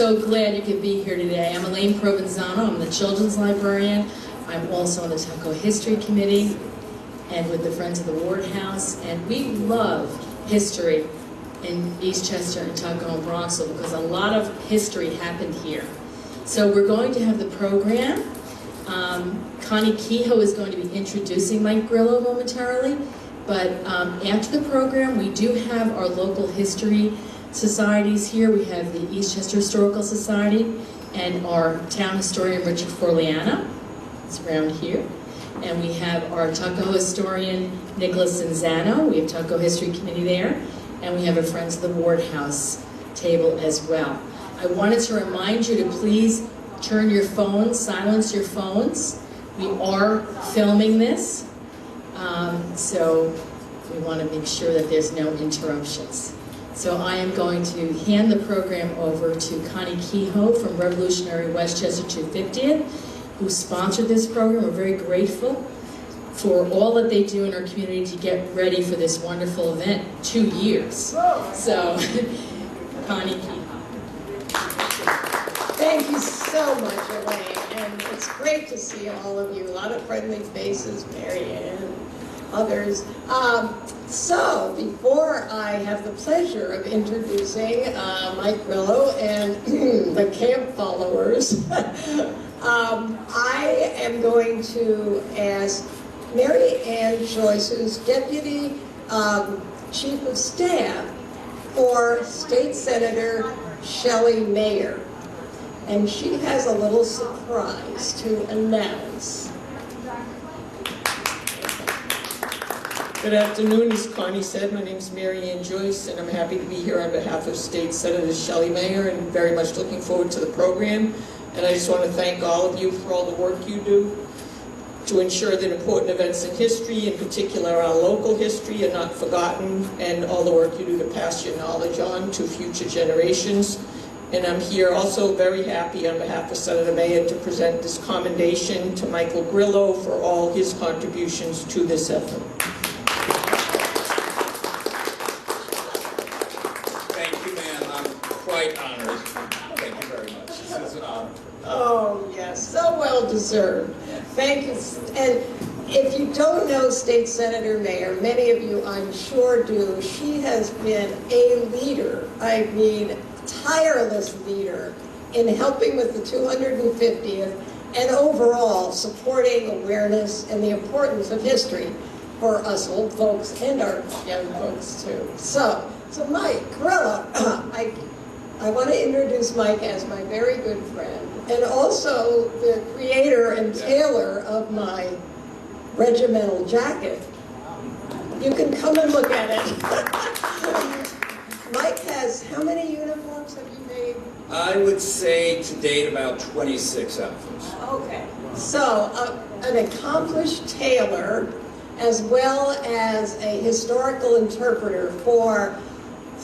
so glad you could be here today. I'm Elaine Provenzano. I'm the children's librarian. I'm also on the Tuckahoe History Committee and with the Friends of the Ward House. And we love history in Eastchester and Tuckahoe and Bronxville because a lot of history happened here. So we're going to have the program. Connie Kehoe is going to be introducing Mike Grillo momentarily. But after the program, we do have our local history societies here. We have the Eastchester Historical Society and our town historian, Richard Forliana. It's around here. And we have our Tuckahoe historian, Nicholas Cinzano. We have Tuckahoe History Committee there. And we have a Friends of the Ward House table as well. I wanted to remind you to please turn your phones, silence your phones. We are filming this. So we want to make sure that there's no interruptions. So I am going to hand the program over to Connie Kehoe from Revolutionary Westchester 250th, who sponsored this program. We're very grateful for all that they do in our community to get ready for this wonderful event. 2 years. So, Connie Kehoe. Thank you so much, Elaine. And it's great to see all of you. A lot of friendly faces, Mary Ann, others. So, before I have the pleasure of introducing Mike Grillo and the camp followers, I am going to ask Mary Ann Joyce, who's Deputy Chief of Staff for State Senator Shelley Mayer. And she has a little surprise to announce. Good afternoon, as Connie said. My name is Mary Ann Joyce, and I'm happy to be here on behalf of State Senator Shelley Mayer, and very much looking forward to the program. And I just want to thank all of you for all the work you do to ensure that important events in history, in particular our local history, are not forgotten, and all the work you do to pass your knowledge on to future generations. And I'm here also very happy on behalf of Senator Mayer to present this commendation to Michael Grillo for all his contributions to this effort. Honored. Thank you very much. This is an honor. Oh, yes, so well deserved. Thank you. And if you don't know State Senator Mayer, many of you I'm sure do, she has been a leader, I mean, tireless leader in helping with the 250th and overall supporting awareness and the importance of history for us old folks and our young folks too. So Mike Grillo, I want to introduce Mike as my very good friend and also the creator and tailor of my regimental jacket. You can come and look at it. Mike has, how many uniforms have you made? I would say to date about 26 outfits. Okay, so an accomplished tailor as well as a historical interpreter for,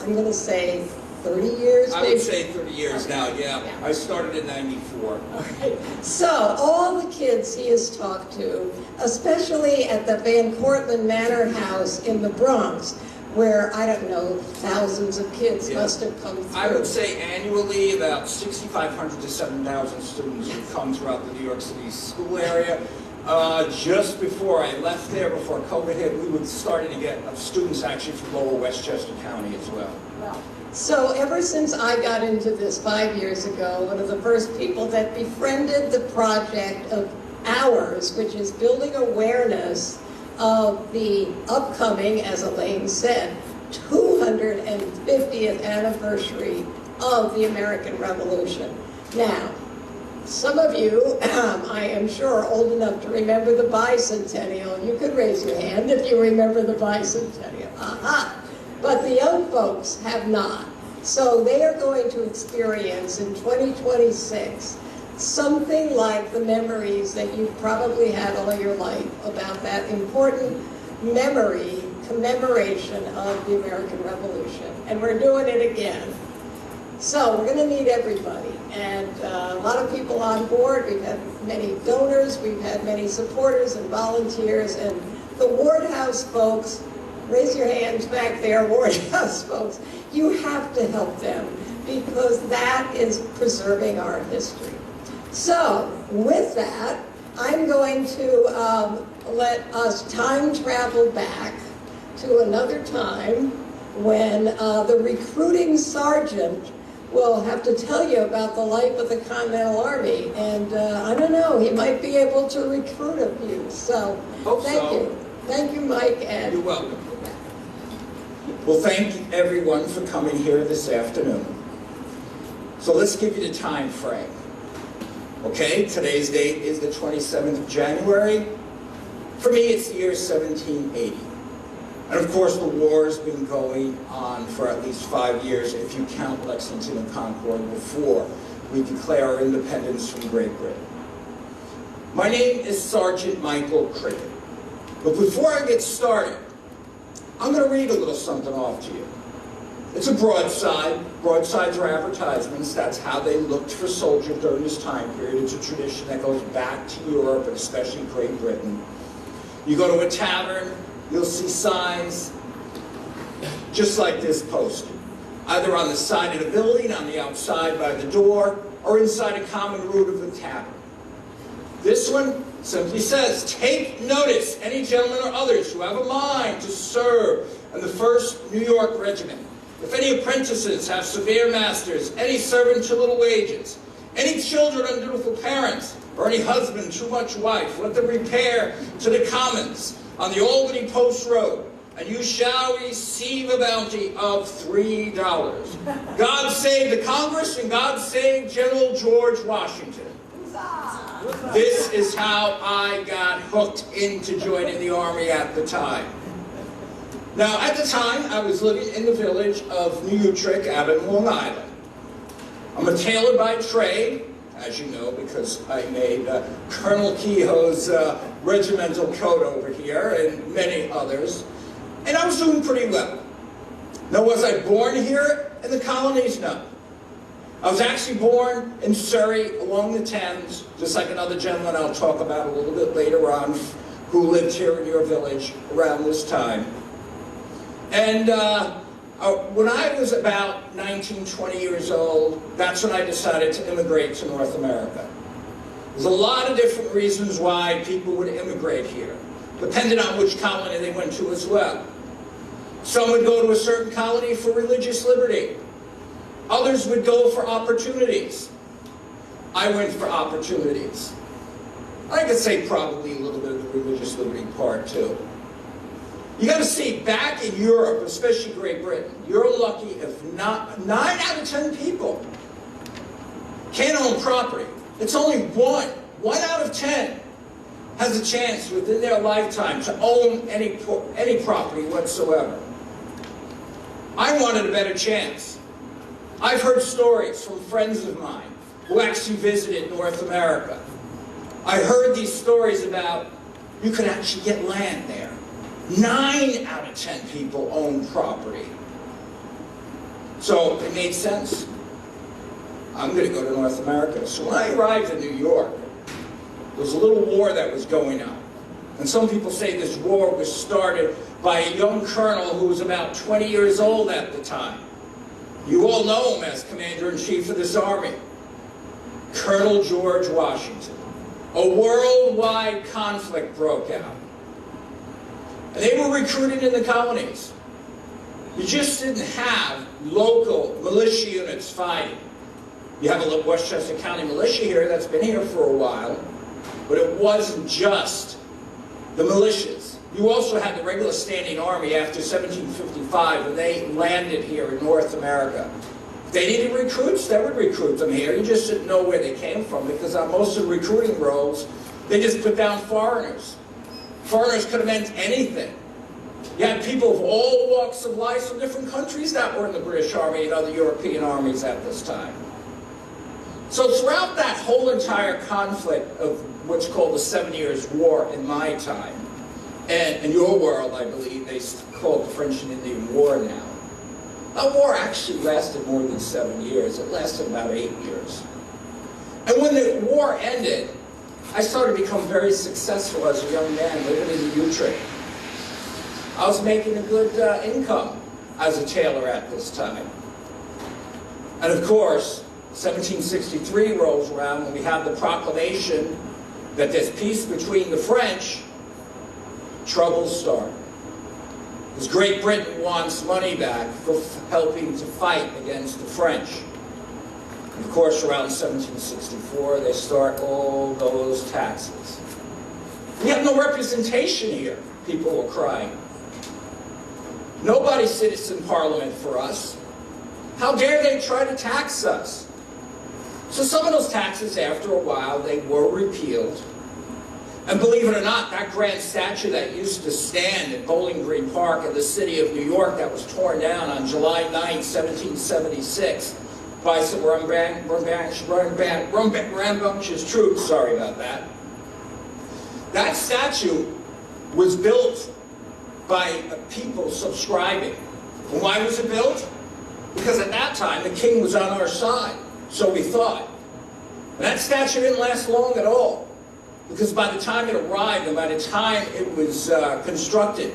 I'm going to say, 30 years? I would say 30 years now, yeah. I started in '94. Okay. So, all the kids he has talked to, especially at the Van Cortlandt Manor House in the Bronx, where, I don't know, thousands of kids must have come through. I would say annually about 6,500 to 7,000 students would come throughout the New York City school area. Just before I left there, before COVID hit, we were starting to get students actually from Lower Westchester County as well. Wow. So ever since I got into this 5 years ago, one of the first people that befriended the project of ours, which is building awareness of the upcoming, as Elaine said, 250th anniversary of the American Revolution. Now, some of you, I am sure, are old enough to remember the bicentennial. You could raise your hand if you remember the bicentennial. Aha! But the young folks have not. So they are going to experience in 2026 something like the memories that you've probably had all your life about that important memory, commemoration of the American Revolution. And we're doing it again. So we're going to need everybody. And a lot of people on board. We've had many donors. We've had many supporters and volunteers. And the Ward House folks, raise your hands back there, Ward House folks. You have to help them because that is preserving our history. So, with that, I'm going to let us time travel back to another time when the recruiting sergeant will have to tell you about the life of the Continental Army. And I don't know, he might be able to recruit a few. So, thank you. Thank you, Mike. And you're welcome. Well, thank everyone for coming here this afternoon. So let's give you the time frame. Okay, today's date is the 27th of January. For me, it's the year 1780. And of course, the war's been going on for at least 5 years, if you count Lexington and Concord, before we declare our independence from Great Britain. My name is Sergeant Michael Cricket. But before I get started, I'm going to read a little something off to you. It's a broadside. Broadsides are advertisements. That's how they looked for soldiers during this time period. It's a tradition that goes back to Europe, and especially Great Britain. You go to a tavern, you'll see signs just like this posted, either on the side of the building, on the outside by the door, or inside a common room of the tavern. This one simply says, "Take notice, any gentlemen or others who have a mind to serve in the 1st New York Regiment. If any apprentices have severe masters, any servant too little wages, any children undutiful parents, or any husband too much wife, let them repair to the Commons on the Albany Post Road, and you shall receive a bounty of $3. God save the Congress, and God save General George Washington." This is how I got hooked into joining the Army at the time. Now, at the time, I was living in the village of New Utrecht out in Long Island. I'm a tailor by trade, as you know, because I made Colonel Kehoe's regimental coat over here and many others, and I was doing pretty well. Now, was I born here in the colonies? No. I was actually born in Surrey along the Thames, just like another gentleman I'll talk about a little bit later on who lived here in your village around this time. And when I was about 19, 20 years old, that's when I decided to immigrate to North America. There's a lot of different reasons why people would immigrate here, depending on which colony they went to as well. Some would go to a certain colony for religious liberty. Others would go for opportunities. I went for opportunities. I could say probably a little bit of the religious liberty part too. You got to see, back in Europe, especially Great Britain, you're lucky if not 9 out of 10 people can't own property. It's only one out of 10 has a chance within their lifetime to own any property whatsoever. I wanted a better chance. I've heard stories from friends of mine who actually visited North America. I heard these stories about you could actually get land there. 9 out of 10 people own property. So it made sense. I'm going to go to North America. So when I arrived in New York, there was a little war that was going on. And some people say this war was started by a young colonel who was about 20 years old at the time. You all know him as Commander-in-Chief of this Army, Colonel George Washington. A worldwide conflict broke out. And they were recruited in the colonies. You just didn't have local militia units fighting. You have a Westchester County Militia here that's been here for a while, but it wasn't just the militias. You also had the regular standing army after 1755 when they landed here in North America. If they needed recruits, they would recruit them here. You just didn't know where they came from because on most of the recruiting roles, they just put down foreigners. Foreigners could have meant anything. You had people of all walks of life from different countries that were in the British Army and other European armies at this time. So throughout that whole entire conflict of what's called the 7 Years' War in my time, and in your world, I believe, they call it the French and Indian War now. That war actually lasted more than 7 years. It lasted about 8 years. And when the war ended, I started to become very successful as a young man living in Utrecht. I was making a good income as a tailor at this time. And of course, 1763 rolls around when we have the proclamation that there's peace between the French. Troubles start. Because Great Britain wants money back for helping to fight against the French. And of course, around 1764, they start all those taxes. We have no representation here, people were crying. Nobody sits in Parliament for us. How dare they try to tax us? So some of those taxes, after a while, they were repealed. And believe it or not, that grand statue that used to stand at Bowling Green Park in the city of New York that was torn down on July 9, 1776 by some rambunctious troops, sorry about that. That statue was built by people subscribing. And why was it built? Because at that time, the king was on our side, so we thought. And that statue didn't last long at all. Because by the time it arrived and by the time it was constructed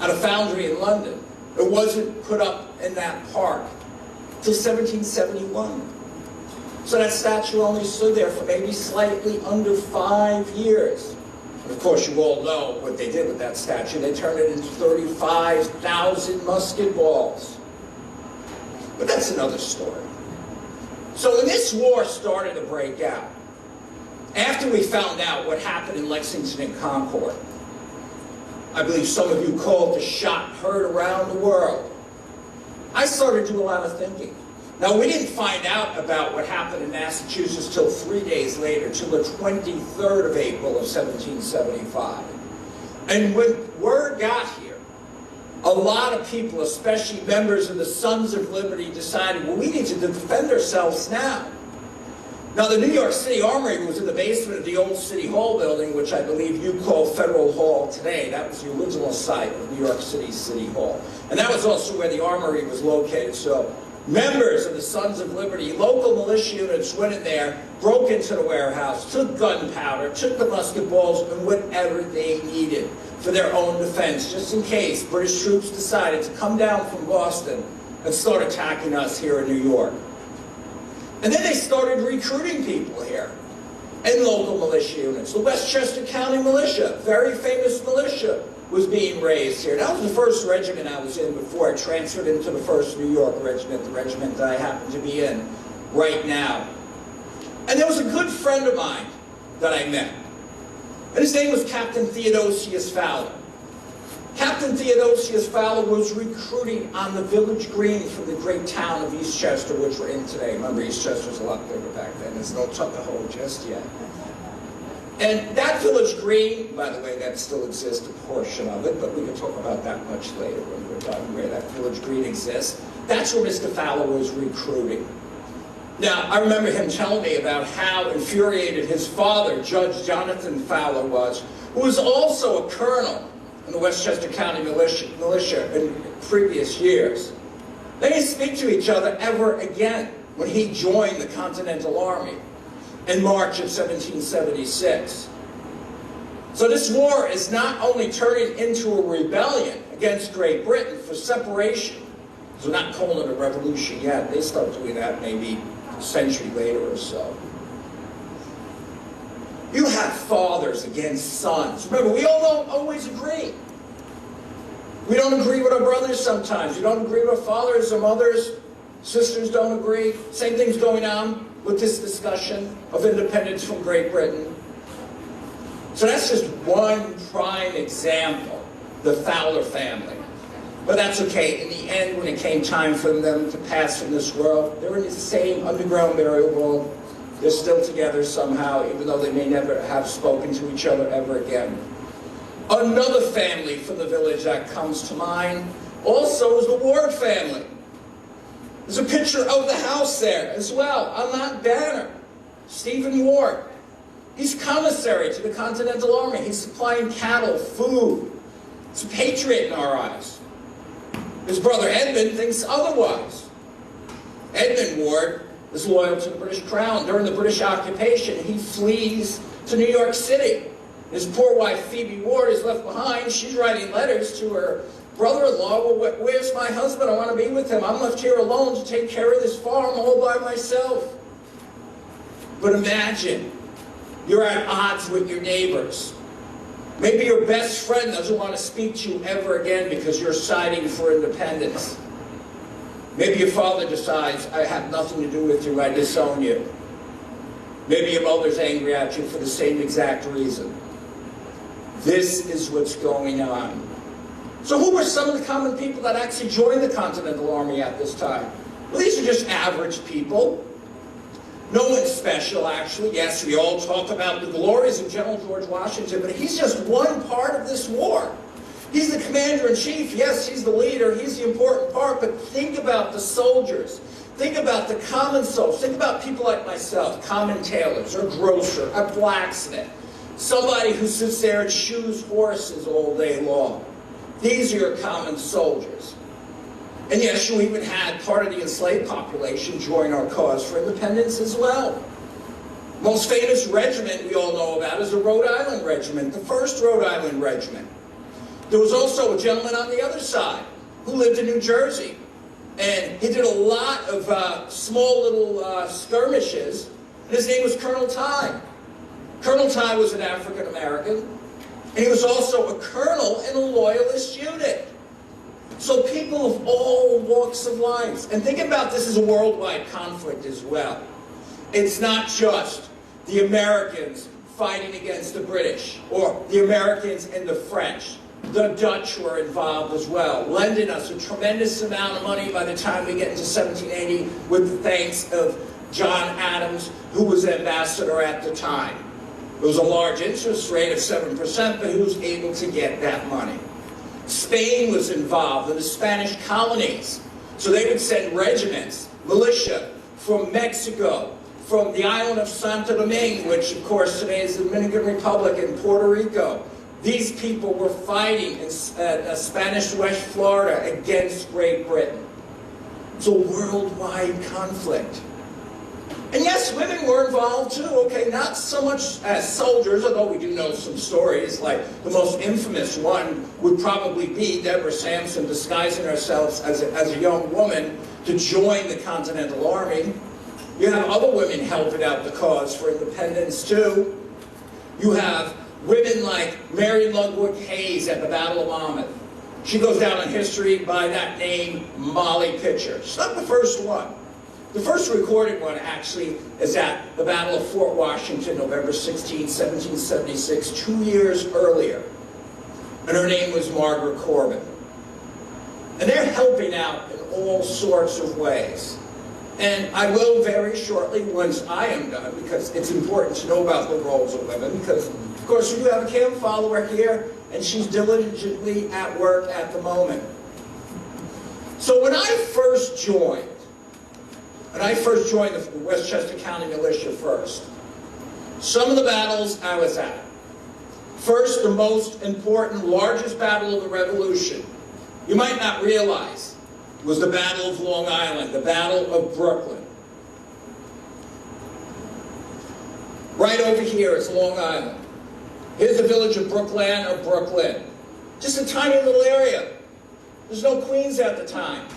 at a foundry in London, it wasn't put up in that park till 1771. So that statue only stood there for maybe slightly under 5 years. And of course, you all know what they did with that statue. They turned it into 35,000 musket balls. But that's another story. So when this war started to break out, after we found out what happened in Lexington and Concord, I believe some of you called the shot heard around the world, I started to do a lot of thinking. Now, we didn't find out about what happened in Massachusetts till 3 days later, till the 23rd of April of 1775. And when word got here, a lot of people, especially members of the Sons of Liberty, decided, well, we need to defend ourselves now. Now, the New York City Armory was in the basement of the old City Hall building, which I believe you call Federal Hall today. That was the original site of New York City's City Hall. And that was also where the Armory was located. So members of the Sons of Liberty, local militia units went in there, broke into the warehouse, took gunpowder, took the musket balls, and whatever they needed for their own defense, just in case British troops decided to come down from Boston and start attacking us here in New York. And then they started recruiting people here in local militia units. The Westchester County Militia, very famous militia, was being raised here. That was the first regiment I was in before I transferred into the 1st New York Regiment, the regiment that I happen to be in right now. And there was a good friend of mine that I met. And his name was Captain Theodosius Fowler. Captain Theodosius Fowler was recruiting on the village green from the great town of Eastchester, which we're in today. Remember, Eastchester was a lot bigger back then. There's no Tuckahoe just yet. And that village green, by the way, that still exists, a portion of it, but we can talk about that much later when we're done, where that village green exists. That's where Mr. Fowler was recruiting. Now, I remember him telling me about how infuriated his father, Judge Jonathan Fowler, was, who was also a colonel in the Westchester County Militia in previous years. They didn't speak to each other ever again when he joined the Continental Army in March of 1776. So this war is not only turning into a rebellion against Great Britain for separation, so we're not calling it a revolution yet. They start doing that maybe a century later or so. You have fathers against sons. Remember, we all don't always agree. We don't agree with our brothers sometimes. We don't agree with our fathers or mothers. Sisters don't agree. Same thing's going on with this discussion of independence from Great Britain. So that's just one prime example, the Fowler family. But that's okay. In the end, when it came time for them to pass from this world, they were in the same underground burial vault. They're still together somehow, even though they may never have spoken to each other ever again. Another family from the village that comes to mind also is the Ward family. There's a picture of the house there as well on that banner. Stephen Ward. He's commissary to the Continental Army. He's supplying cattle, food. He's a patriot in our eyes. His brother Edmund thinks otherwise. Edmund Ward is loyal to the British Crown. During the British occupation, he flees to New York City. His poor wife, Phoebe Ward, is left behind. She's writing letters to her Brother-in-law, well, where's my husband? I want to be with him. I'm left here alone to take care of this farm all by myself. But imagine, you're at odds with your neighbors. Maybe your best friend doesn't want to speak to you ever again because you're siding for independence. Maybe your father decides, I have nothing to do with you, I disown you. Maybe your mother's angry at you for the same exact reason. This is what's going on. So who were some of the common people that actually joined the Continental Army at this time? Well, these are just average people. No one special, actually. Yes, we all talk about the glories of General George Washington, but he's just one part of this war. He's the commander-in-chief. Yes, he's the leader. He's the important part, but think about the soldiers. Think about the common souls. Think about people like myself, common tailors, or grocer, a blacksmith, somebody who sits there and shoes horses all day long. These are your common soldiers. And yes, you even had part of the enslaved population join our cause for independence as well. Most famous regiment we all know about is the Rhode Island Regiment, the 1st Rhode Island Regiment. There was also a gentleman on the other side who lived in New Jersey. And he did a lot of small little skirmishes. And his name was Colonel Ty. Colonel Ty was an African American. And he was also a colonel in a Loyalist unit. So people of all walks of life. And think about this as a worldwide conflict as well. It's not just the Americans fighting against the British, or the Americans and the French. The Dutch were involved as well, lending us a tremendous amount of money by the time we get into 1780, with the thanks of John Adams, who was ambassador at the time. It was a large interest rate of 7%, but he was able to get that money. Spain was involved in the Spanish colonies. So they would send regiments, militia, from Mexico, from the island of Santo Domingo, which of course today is the Dominican Republic, and Puerto Rico. These people were fighting in Spanish West Florida against Great Britain. It's a worldwide conflict. And yes, women were involved too, okay, not so much as soldiers, although we do know some stories, like the most infamous one would probably be Deborah Sampson disguising herself as a young woman to join the Continental Army. You have other women helping out the cause for independence too. You have women like Mary Ludwig Hayes at the Battle of Monmouth. She goes down in history by that name, Molly Pitcher. She's not the first one. The first recorded one, actually, is at the Battle of Fort Washington, November 16, 1776, 2 years earlier. And her name was Margaret Corbin. And they're helping out in all sorts of ways. And I will very shortly, once I am done, because it's important to know about the roles of women, because, of course, we do have a camp follower here, and she's diligently at work at the moment. So when I first joined, the Westchester County Militia first, some of the battles I was at. First, the most important, largest battle of the Revolution, you might not realize, was the Battle of Long Island, the Battle of Brooklyn. Right over here is Long Island. Here's the village of Brookland or Brooklyn. Just a tiny little area. There's no Queens at the time.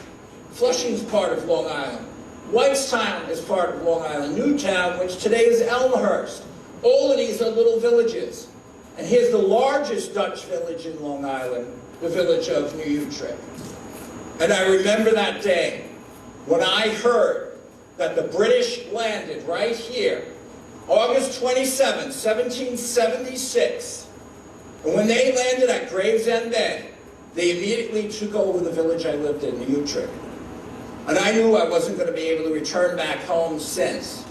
Flushing's part of Long Island. Whitestown is part of Long Island. Newtown, which today is Elmhurst. All of these are little villages. And here's the largest Dutch village in Long Island, the village of New Utrecht. And I remember that day when I heard that the British landed right here, August 27, 1776. And when they landed at Gravesend Bay, they immediately took over the village I lived in, New Utrecht. And I knew I wasn't going to be able to return back home since.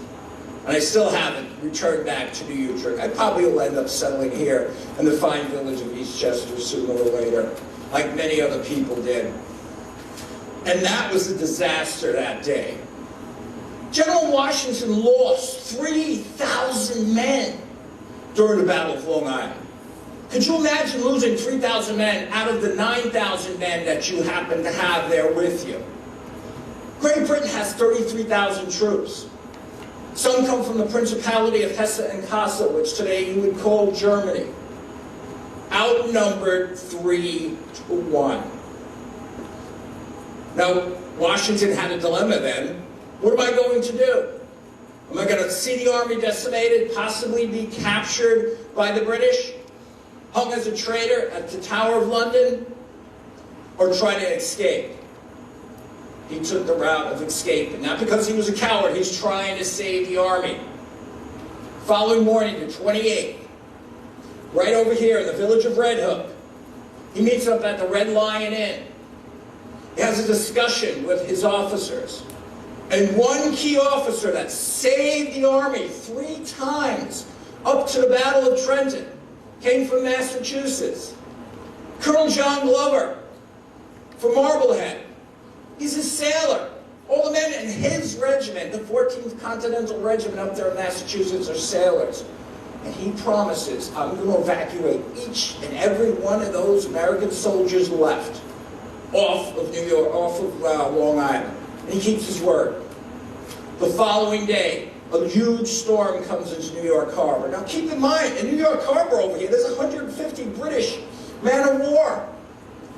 And I still haven't returned back to New Utrecht. I probably will end up settling here in the fine village of Eastchester sooner or later, like many other people did. And that was a disaster that day. General Washington lost 3,000 men during the Battle of Long Island. Could you imagine losing 3,000 men out of the 9,000 men that you happen to have there with you? Great Britain has 33,000 troops. Some come from the Principality of Hesse and Kassel, which today you would call Germany. Outnumbered 3 to 1. Now, Washington had a dilemma then. What am I going to do? Am I going to see the army decimated, possibly be captured by the British, hung as a traitor at the Tower of London, or try to escape? He took the route of escaping. Not because he was a coward, he's trying to save the army. Following morning, the 28th, right over here in the village of Red Hook, he meets up at the Red Lion Inn. He has a discussion with his officers. And one key officer that saved the army 3 times up to the Battle of Trenton came from Massachusetts. Colonel John Glover from Marblehead. He's a sailor. All the men in his regiment, the 14th Continental Regiment up there in Massachusetts, are sailors. And he promises, I'm going to evacuate each and every one of those American soldiers left off of New York, off of Long Island. And he keeps his word. The following day, a huge storm comes into New York Harbor. Now keep in mind, in New York Harbor over here, there's 150 British man of war.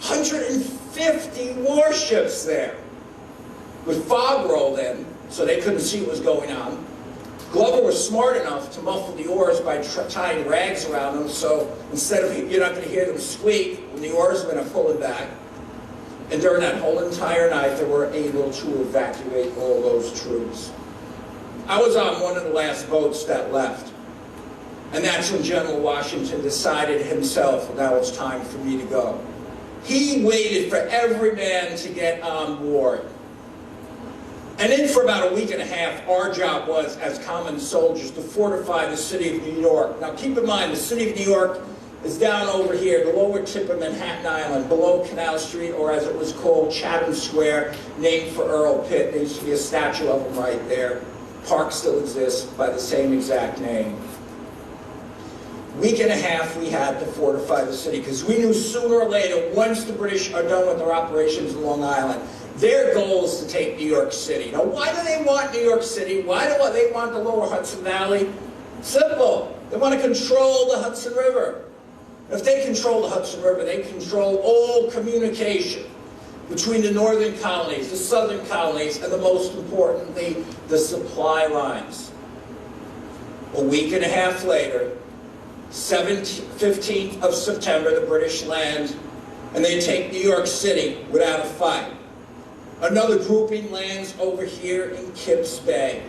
150 warships there. With fog rolled in, so they couldn't see what was going on. Glover was smart enough to muffle the oars by tying rags around them, so instead of, you're not going to hear them squeak when the oarsmen are pulling back. And during that whole entire night, they were able to evacuate all those troops. I was on one of the last boats that left. And that's when General Washington decided himself, now it's time for me to go. He waited for every man to get on board. And then for about a week and a half, our job was, as common soldiers, to fortify the city of New York. Now keep in mind, the city of New York is down over here, the lower tip of Manhattan Island, below Canal Street, or as it was called, Chatham Square, named for Earl Pitt. There used to be a statue of him right there. Park still exists by the same exact name. Week and a half we had to fortify the city, because we knew sooner or later, once the British are done with their operations in Long Island, their goal is to take New York City. Now, why do they want New York City? Why do they want the lower Hudson Valley? Simple. They want to control the Hudson River. If they control the Hudson River, they control all communication between the northern colonies, the southern colonies, and most importantly, the supply lines. A week and a half later, 15th of September, the British land, and they take New York City without a fight. Another grouping lands over here in Kips Bay.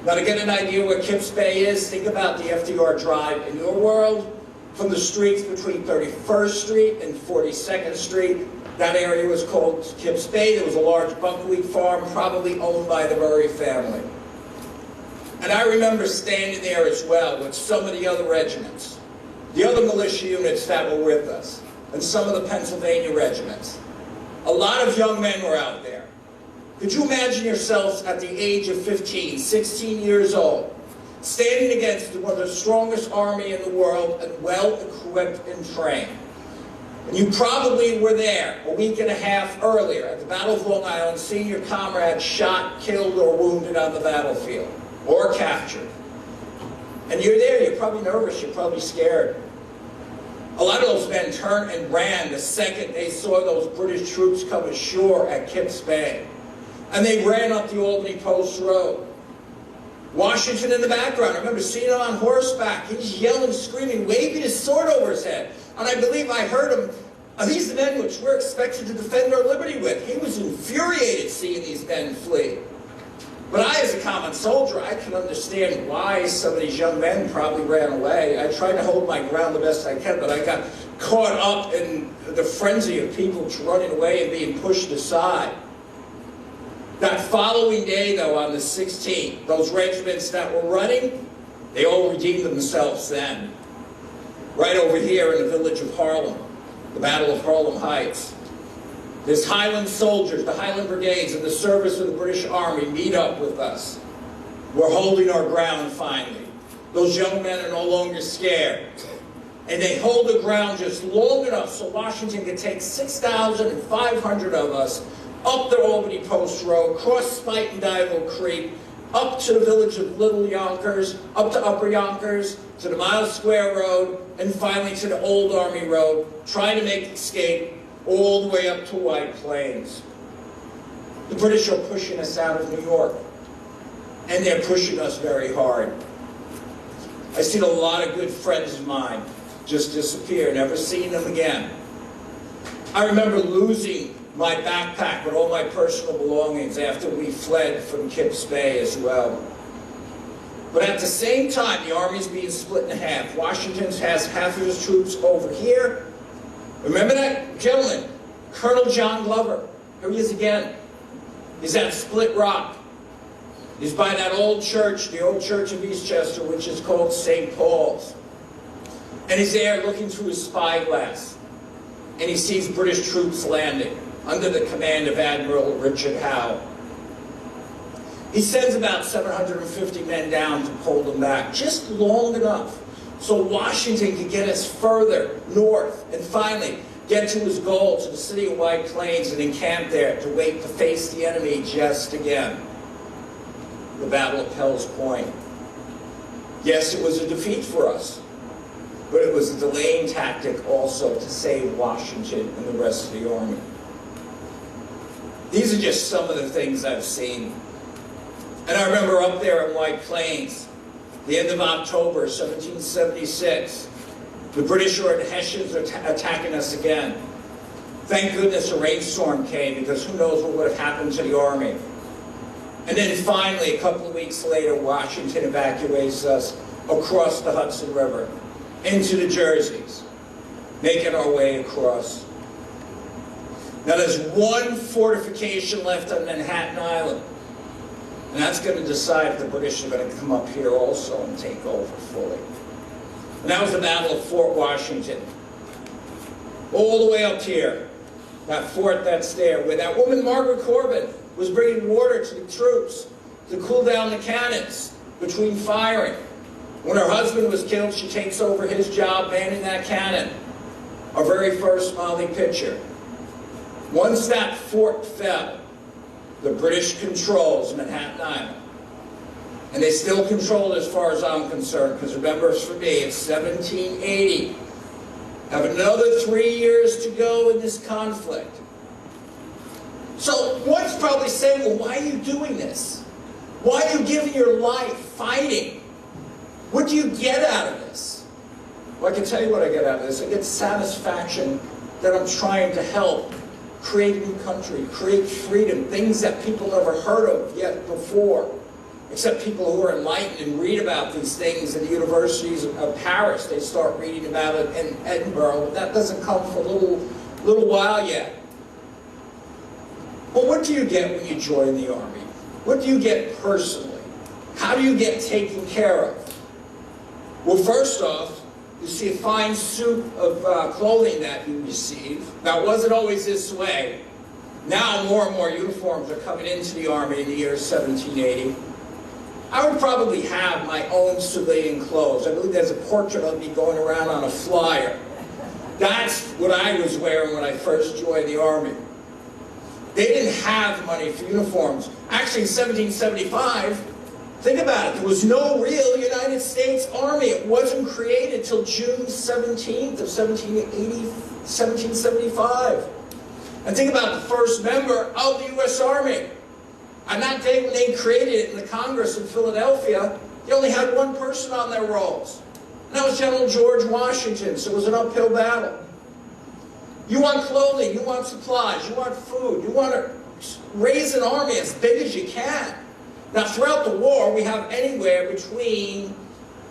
Now to get an idea where Kips Bay is, think about the FDR Drive in your world. From the streets between 31st Street and 42nd Street, that area was called Kips Bay. There was a large buckwheat farm, probably owned by the Murray family. And I remember standing there as well with some of the other regiments, the other militia units that were with us, and some of the Pennsylvania regiments. A lot of young men were out there. Could you imagine yourselves at the age of 15, 16 years old, standing against one of the strongest army in the world and well-equipped and trained? And you probably were there a week and a half earlier at the Battle of Long Island, seeing your comrades shot, killed, or wounded on the battlefield, or captured. And you're there, you're probably nervous, you're probably scared. A lot of those men turned and ran the second they saw those British troops come ashore at Kips Bay. And they ran up the Albany Post Road. Washington in the background, I remember seeing him on horseback. He's yelling, screaming, waving his sword over his head. And I believe I heard him, these are the men which we're expected to defend our liberty with. He was infuriated seeing these men flee. But I, as a common soldier, I can understand why some of these young men probably ran away. I tried to hold my ground the best I can, but I got caught up in the frenzy of people running away and being pushed aside. That following day, though, on the 16th, those regiments that were running, they all redeemed themselves then. Right over here in the village of Harlem, the Battle of Harlem Heights. There's Highland soldiers, the Highland Brigades, and the service of the British Army meet up with us. We're holding our ground finally. Those young men are no longer scared. And they hold the ground just long enough so Washington can take 6,500 of us up the Albany Post Road, cross Spite and Dival Creek, up to the village of Little Yonkers, up to Upper Yonkers, to the Miles Square Road, and finally to the Old Army Road, trying to make escape all the way up to White Plains. The British are pushing us out of New York, and they're pushing us very hard. I've seen a lot of good friends of mine just disappear, never seen them again. I remember losing my backpack with all my personal belongings after we fled from Kips Bay as well. But at the same time, the Army's being split in half. Washington has half of his troops over here. Remember that gentleman, Colonel John Glover? Here he is again. He's at Split Rock. He's by that old church, the old church of Eastchester, which is called St. Paul's. And he's there looking through his spyglass. And he sees British troops landing under the command of Admiral Richard Howe. He sends about 750 men down to pull them back, just long enough so Washington could get us further north and finally get to his goal, to the city of White Plains, and encamp there to wait to face the enemy just again. The Battle of Pell's Point. Yes, it was a defeat for us, but it was a delaying tactic also to save Washington and the rest of the Army. These are just some of the things I've seen. And I remember up there in White Plains, the end of October 1776, the British or the Hessians are attacking us again. Thank goodness a rainstorm came, because who knows what would have happened to the Army. And then finally, a couple of weeks later, Washington evacuates us across the Hudson River into the Jerseys, making our way across. Now there's one fortification left on Manhattan Island, and that's going to decide if the British are going to come up here also and take over fully. And that was the Battle of Fort Washington. All the way up here, that fort that's there, where that woman, Margaret Corbin, was bringing water to the troops to cool down the cannons between firing. When her husband was killed, she takes over his job manning that cannon. Our very first Molly picture. Once that fort fell, the British controls Manhattan Island. And they still control it as far as I'm concerned, because remember, for me, it's 1780. Have another 3 years to go in this conflict. So one's probably saying, well, why are you doing this? Why are you giving your life fighting? What do you get out of this? Well, I can tell you what I get out of this. I get satisfaction that I'm trying to help create a new country, create freedom, things that people never heard of yet before, except people who are enlightened and read about these things in the universities of Paris. They start reading about it in Edinburgh. That doesn't come for a little while yet. Well, what do you get when you join the Army? What do you get personally? How do you get taken care of? Well, first off, you see a fine suit of clothing that you receive. Now, it wasn't always this way. Now, more and more uniforms are coming into the Army in the year 1780. I would probably have my own civilian clothes. I believe there's a portrait of me going around on a flyer. That's what I was wearing when I first joined the Army. They didn't have money for uniforms. Actually, in 1775, think about it, there was no real United States Army. It wasn't created till June 17th of 1775. And think about the first member of the U.S. Army. On that day when they created it in the Congress in Philadelphia, they only had one person on their rolls. And that was General George Washington, so it was an uphill battle. You want clothing, you want supplies, you want food, you want to raise an army as big as you can. Now, throughout the war, we have anywhere between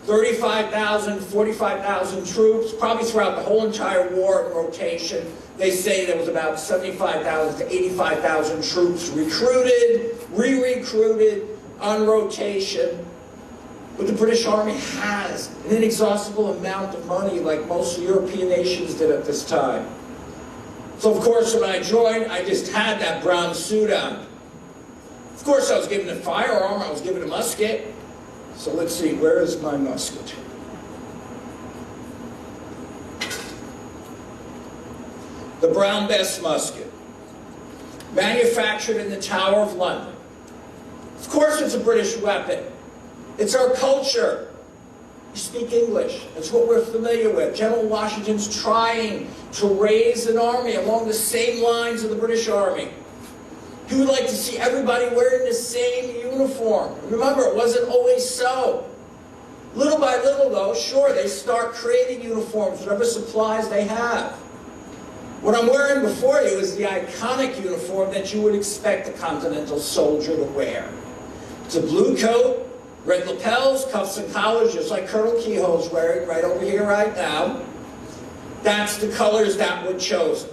35,000, 45,000 troops, probably throughout the whole entire war in rotation. They say there was about 75,000 to 85,000 troops recruited, re-recruited, on rotation. But the British Army has an inexhaustible amount of money, like most European nations did at this time. So, of course, when I joined, I just had that brown suit on. Of course, I was given a firearm, I was given a musket. So let's see, where is my musket? The Brown Bess musket, manufactured in the Tower of London. Of course it's a British weapon. It's our culture. We speak English. That's what we're familiar with. General Washington's trying to raise an army along the same lines of the British Army. You would like to see everybody wearing the same uniform. Remember, it wasn't always so. Little by little, though, sure, they start creating uniforms, whatever supplies they have. What I'm wearing before you is the iconic uniform that you would expect a Continental soldier to wear. It's a blue coat, red lapels, cuffs and collars, just like Colonel Kehoe's wearing right over here right now. That's the colors that were chosen.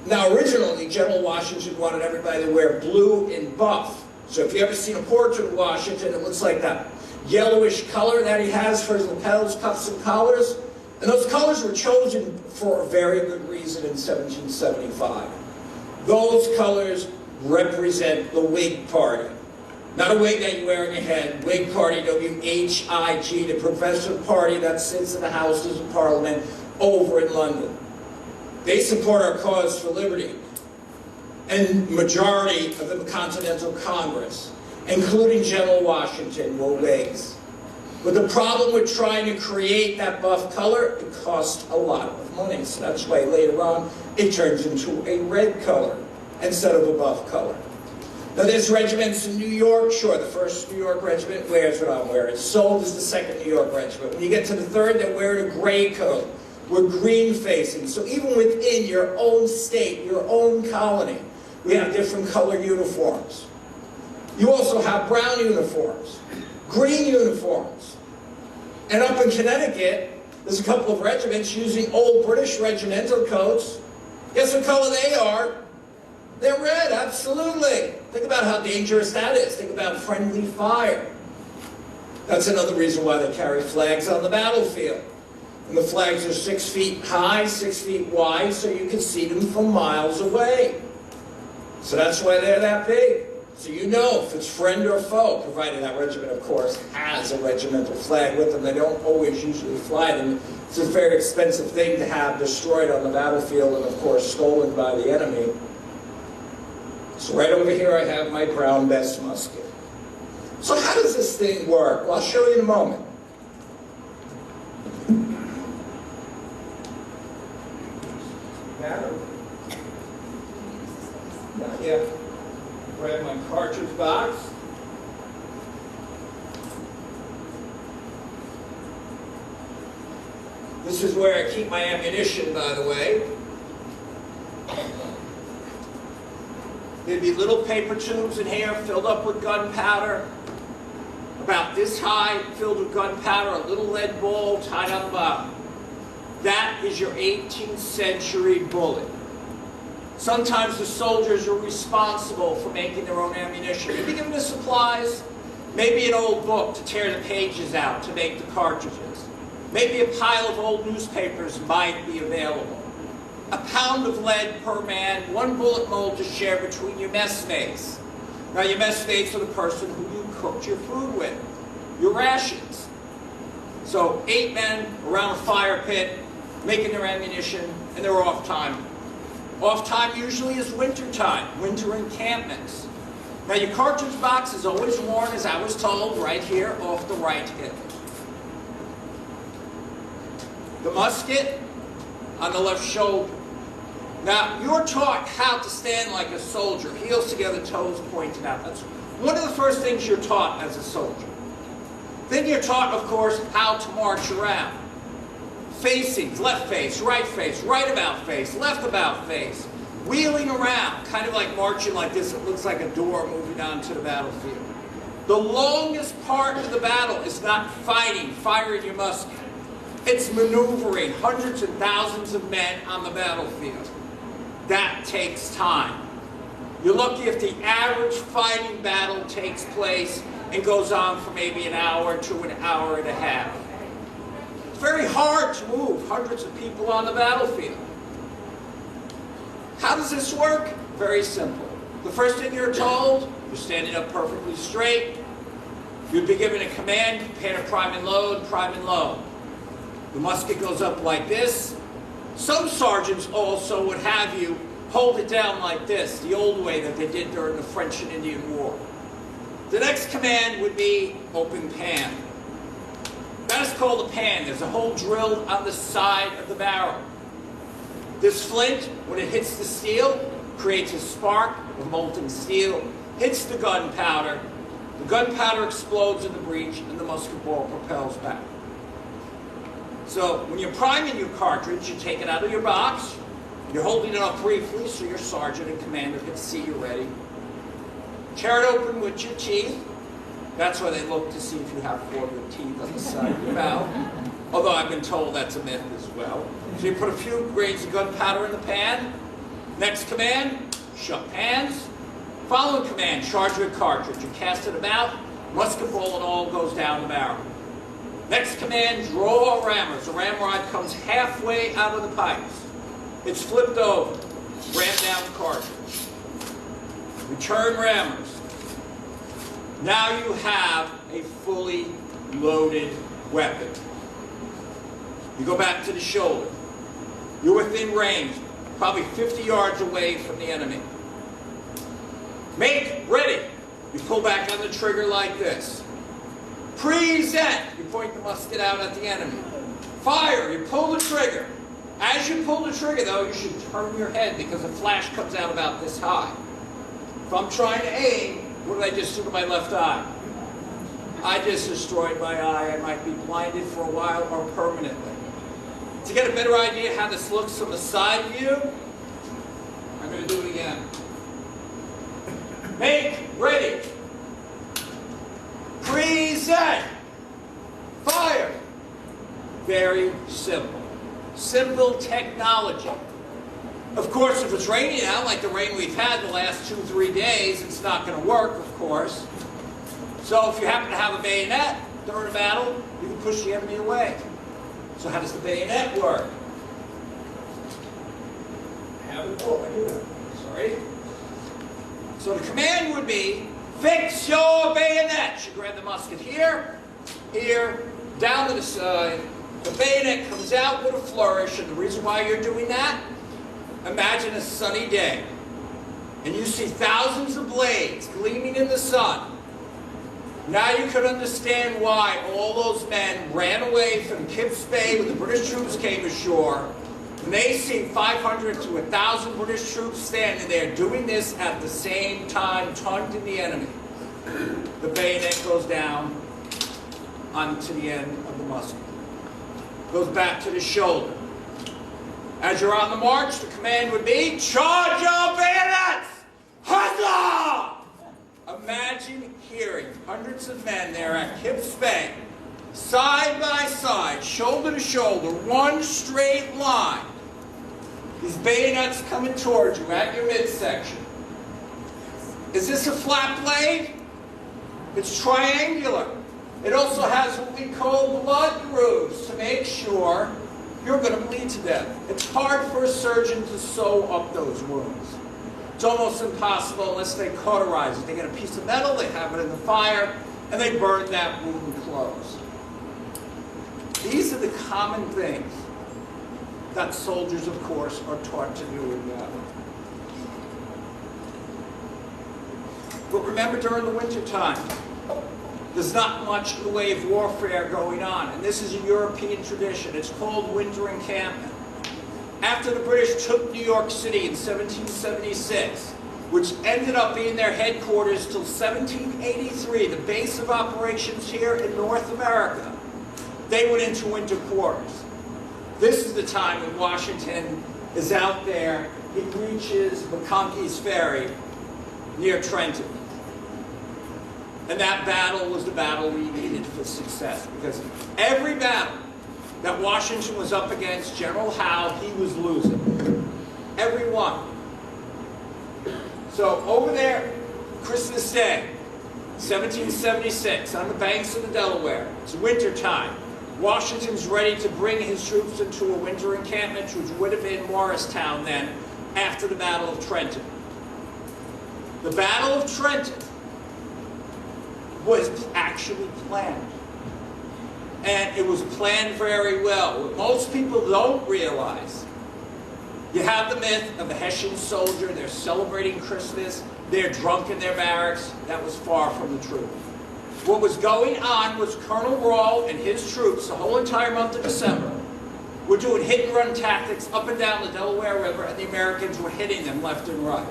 Now, originally, General Washington wanted everybody to wear blue and buff. So if you ever seen a portrait of Washington, it looks like that yellowish color that he has for his lapels, cuffs, and collars. And those colors were chosen for a very good reason in 1775. Those colors represent the Whig Party. Not a wig that you wear on your head. Whig Party, W-H-I-G, the progressive party that sits in the Houses of Parliament over in London. They support our cause for liberty. And majority of the Continental Congress, including General Washington, were Whigs. But the problem with trying to create that buff color, it cost a lot of money. So that's why later on it turns into a red color instead of a buff color. Now there's regiments in New York. Sure, the 1st New York Regiment wears what I'm wearing. So does the 2nd New York Regiment. When you get to the 3rd, they're wearing a gray coat. We're green facing. So even within your own state, your own colony, we have different color uniforms. You also have brown uniforms, green uniforms. And up in Connecticut, there's a couple of regiments using old British regimental coats. Guess what color they are? They're red, absolutely. Think about how dangerous that is. Think about friendly fire. That's another reason why they carry flags on the battlefield. And the flags are 6 feet high, 6 feet wide, so you can see them from miles away. So that's why they're that big. So you know if it's friend or foe, provided that regiment, of course, has a regimental flag with them. They don't always usually fly them. It's a very expensive thing to have destroyed on the battlefield and, of course, stolen by the enemy. So right over here I have my Brown Bess musket. So how does this thing work? Well, I'll show you in a moment. Not yet. Grab my cartridge box. This is where I keep my ammunition, by the way. There'd be little paper tubes in here filled up with gunpowder, about this high, filled with gunpowder, a little lead ball tied on the bottom. That is your 18th century bullet. Sometimes the soldiers are responsible for making their own ammunition. Maybe given the supplies, maybe an old book to tear the pages out to make the cartridges. Maybe a pile of old newspapers might be available. A pound of lead per man, 1 bullet mold to share between your messmates. Now your messmates are the person who you cooked your food with, your rations. So 8 men around a fire pit, making their ammunition, and they're off time. Off time usually is winter time, winter encampments. Now your cartridge box is always worn, as I was told, right here off the right hip. The musket on the left shoulder. Now you're taught how to stand like a soldier, heels together, toes pointed out. That's one of the first things you're taught as a soldier. Then you're taught, of course, how to march around. Facings, left face, right about face, left about face. Wheeling around, kind of like marching like this. It looks like a door moving on to the battlefield. The longest part of the battle is not fighting, firing your musket. It's maneuvering hundreds and thousands of men on the battlefield. That takes time. You're lucky if the average fighting battle takes place and goes on for maybe an hour to an hour and a half. It's very hard to move hundreds of people on the battlefield. How does this work? Very simple. The first thing you're told, you're standing up perfectly straight. You'd be given a command, prepare to prime and load, prime and load. The musket goes up like this. Some sergeants also would have you hold it down like this, the old way that they did during the French and Indian War. The next command would be open pan. That is called a pan. There's a hole drilled on the side of the barrel. This flint, when it hits the steel, creates a spark of molten steel, hits the gunpowder explodes in the breech, and the musket ball propels back. So when you're priming your cartridge, you take it out of your box, you're holding it up briefly so your sergeant and commander can see you're ready. Tear it open with your teeth. That's why they look to see if you have 4 good teeth on the side of your mouth. Although I've been told that's a myth as well. So you put a few grains of gunpowder in the pan. Next command, shut pans. Following command, charge your cartridge. You cast it about, musket ball and all goes down the barrel. Next command, draw rammers. The ramrod comes halfway out of the pipes. It's flipped over. Ram down the cartridge. Return rammers. Now you have a fully loaded weapon. You go back to the shoulder. You're within range, probably 50 yards away from the enemy. Make ready. You pull back on the trigger like this. Present. You point the musket out at the enemy. Fire. You pull the trigger. As you pull the trigger, though, you should turn your head because a flash comes out about this high. If I'm trying to aim, what did I just do to my left eye? I just destroyed my eye. I might be blinded for a while or permanently. To get a better idea how this looks from the side view, I'm going to do it again. Make ready. Present. Fire. Very simple. Simple technology. Of course, if it's raining out, like the rain we've had the last 2-3 days, it's not going to work, of course. So if you happen to have a bayonet during a battle, you can push the enemy away. So how does the bayonet work? Sorry. So the command would be, fix your bayonet. You grab the musket here, here, down to the side. The bayonet comes out with a flourish, and the reason why you're doing that, imagine a sunny day, and you see thousands of blades gleaming in the sun. Now you can understand why all those men ran away from Kips Bay when the British troops came ashore. When they see 500 to 1,000 British troops standing there doing this at the same time, taunting the enemy. The bayonet goes down onto the end of the musket. Goes back to the shoulder. As you're on the march, the command would be, charge your bayonets! Huzzah! Imagine hearing hundreds of men there at Kips Bay, side by side, shoulder to shoulder, one straight line. These bayonets coming towards you at your midsection. Is this a flat blade? It's triangular. It also has what we call blood grooves to make sure you're going to bleed to death. It's hard for a surgeon to sew up those wounds. It's almost impossible unless they cauterize it. They get a piece of metal, they have it in the fire, and they burn that wound closed. These are the common things that soldiers, of course, are taught to do in battle. But remember, during the wintertime, there's not much in the way of warfare going on, and this is a European tradition. It's called winter encampment. After the British took New York City in 1776, which ended up being their headquarters till 1783, the base of operations here in North America, they went into winter quarters. This is the time when Washington is out there. He reaches McConkey's Ferry near Trenton. And that battle was the battle we needed for success, because every battle that Washington was up against General Howe, he was losing. Every one. So over there, Christmas Day, 1776, on the banks of the Delaware, it's winter time. Washington's ready to bring his troops into a winter encampment, which would have been Morristown then, after the Battle of Trenton. The Battle of Trenton was actually planned. And it was planned very well. What most people don't realize, you have the myth of the Hessian soldier, they're celebrating Christmas, they're drunk in their barracks. That was far from the truth. What was going on was Colonel Rawl and his troops, the whole entire month of December, were doing hit-and-run tactics up and down the Delaware River, and the Americans were hitting them left and right.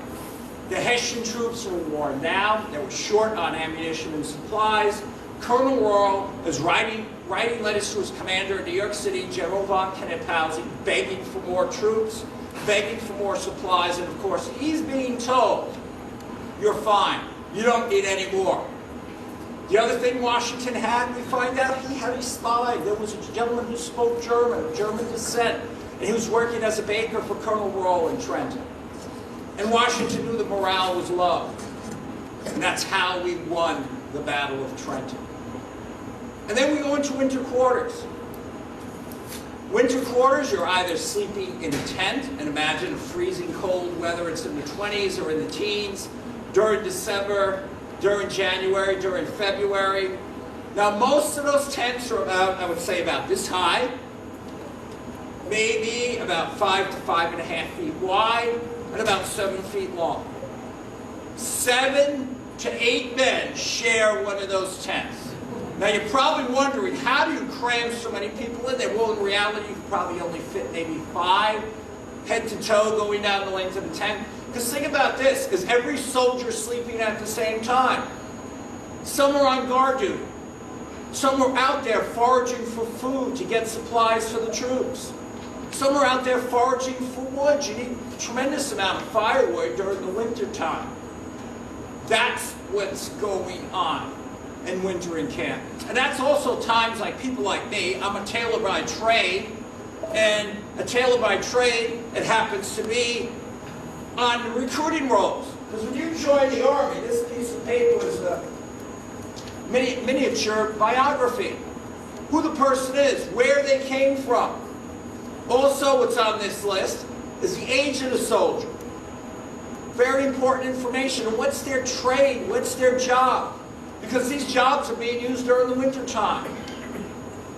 The Hessian troops were worn down. They were short on ammunition and supplies. Colonel Royal is writing letters to his commander in New York City, General von Kniphausen, begging for more troops, begging for more supplies, and of course, he's being told, you're fine, you don't need any more. The other thing Washington had, we find out he had a spy. There was a gentleman who spoke German, of German descent, and he was working as a baker for Colonel Royal in Trenton. And Washington knew the morale was low. And that's how we won the Battle of Trenton. And then we go into winter quarters. Winter quarters, you're either sleeping in a tent, and imagine freezing cold weather, it's in the 20s or in the teens, during December, during January, during February. Now most of those tents are about, I would say about this high, maybe about 5 to 5.5 feet wide, and about 7 feet long. 7 to 8 men share one of those tents. Now you're probably wondering, how do you cram so many people in there? Well, in reality, you probably only fit maybe 5, head to toe, going down the length of the tent. Because think about this, is every soldier sleeping at the same time? Some are on guard duty. Some are out there foraging for food to get supplies for the troops. Some are out there foraging for wood. You need a tremendous amount of firewood during the winter time. That's what's going on in winter encampments. And that's also times like people like me. I'm a tailor by trade, and a tailor by trade, it happens to be on recruiting rolls. Because when you join the Army, this piece of paper is a miniature biography. Who the person is, where they came from. Also, what's on this list is the age of the soldier. Very important information. And what's their trade? What's their job? Because these jobs are being used during the winter time.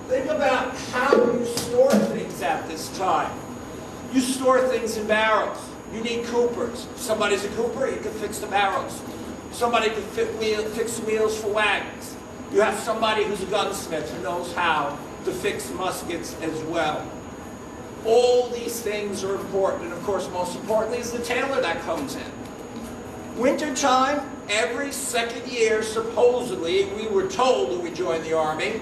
Think about how you store things at this time. You store things in barrels. You need coopers. If somebody's a cooper, he can fix the barrels. Somebody can fix the wheels for wagons. You have somebody who's a gunsmith who knows how to fix muskets as well. All these things are important, and of course, most importantly is the tailor that comes in. Winter time, every second year, supposedly, we were told when we joined the Army,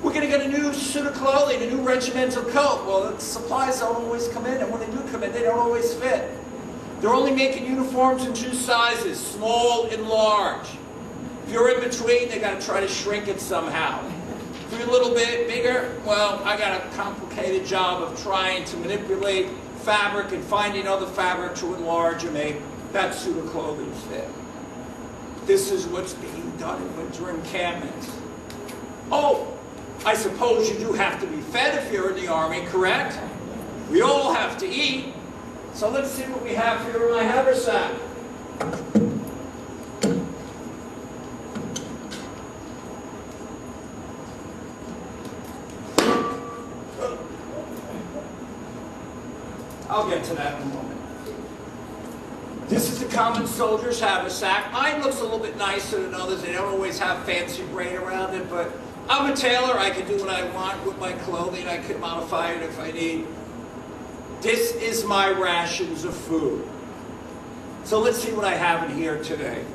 we're going to get a new suit of clothing, a new regimental coat. Well, the supplies don't always come in, and when they do come in, they don't always fit. They're only making uniforms in 2 sizes, small and large. If you're in between, they got to try to shrink it somehow. If you're a little bit bigger, well, I got a complicated job of trying to manipulate fabric and finding other fabric to enlarge and make that suit of clothing fit. This is what's being done in winter encampments. Oh, I suppose you do have to be fed if you're in the Army, correct? We all have to eat. So let's see what we have here in my haversack. I'll get to that in a moment. This is the common soldier's haversack. Mine looks a little bit nicer than others. They don't always have fancy braid around it, but I'm a tailor. I can do what I want with my clothing. I can modify it if I need. This is my rations of food. So let's see what I have in here today.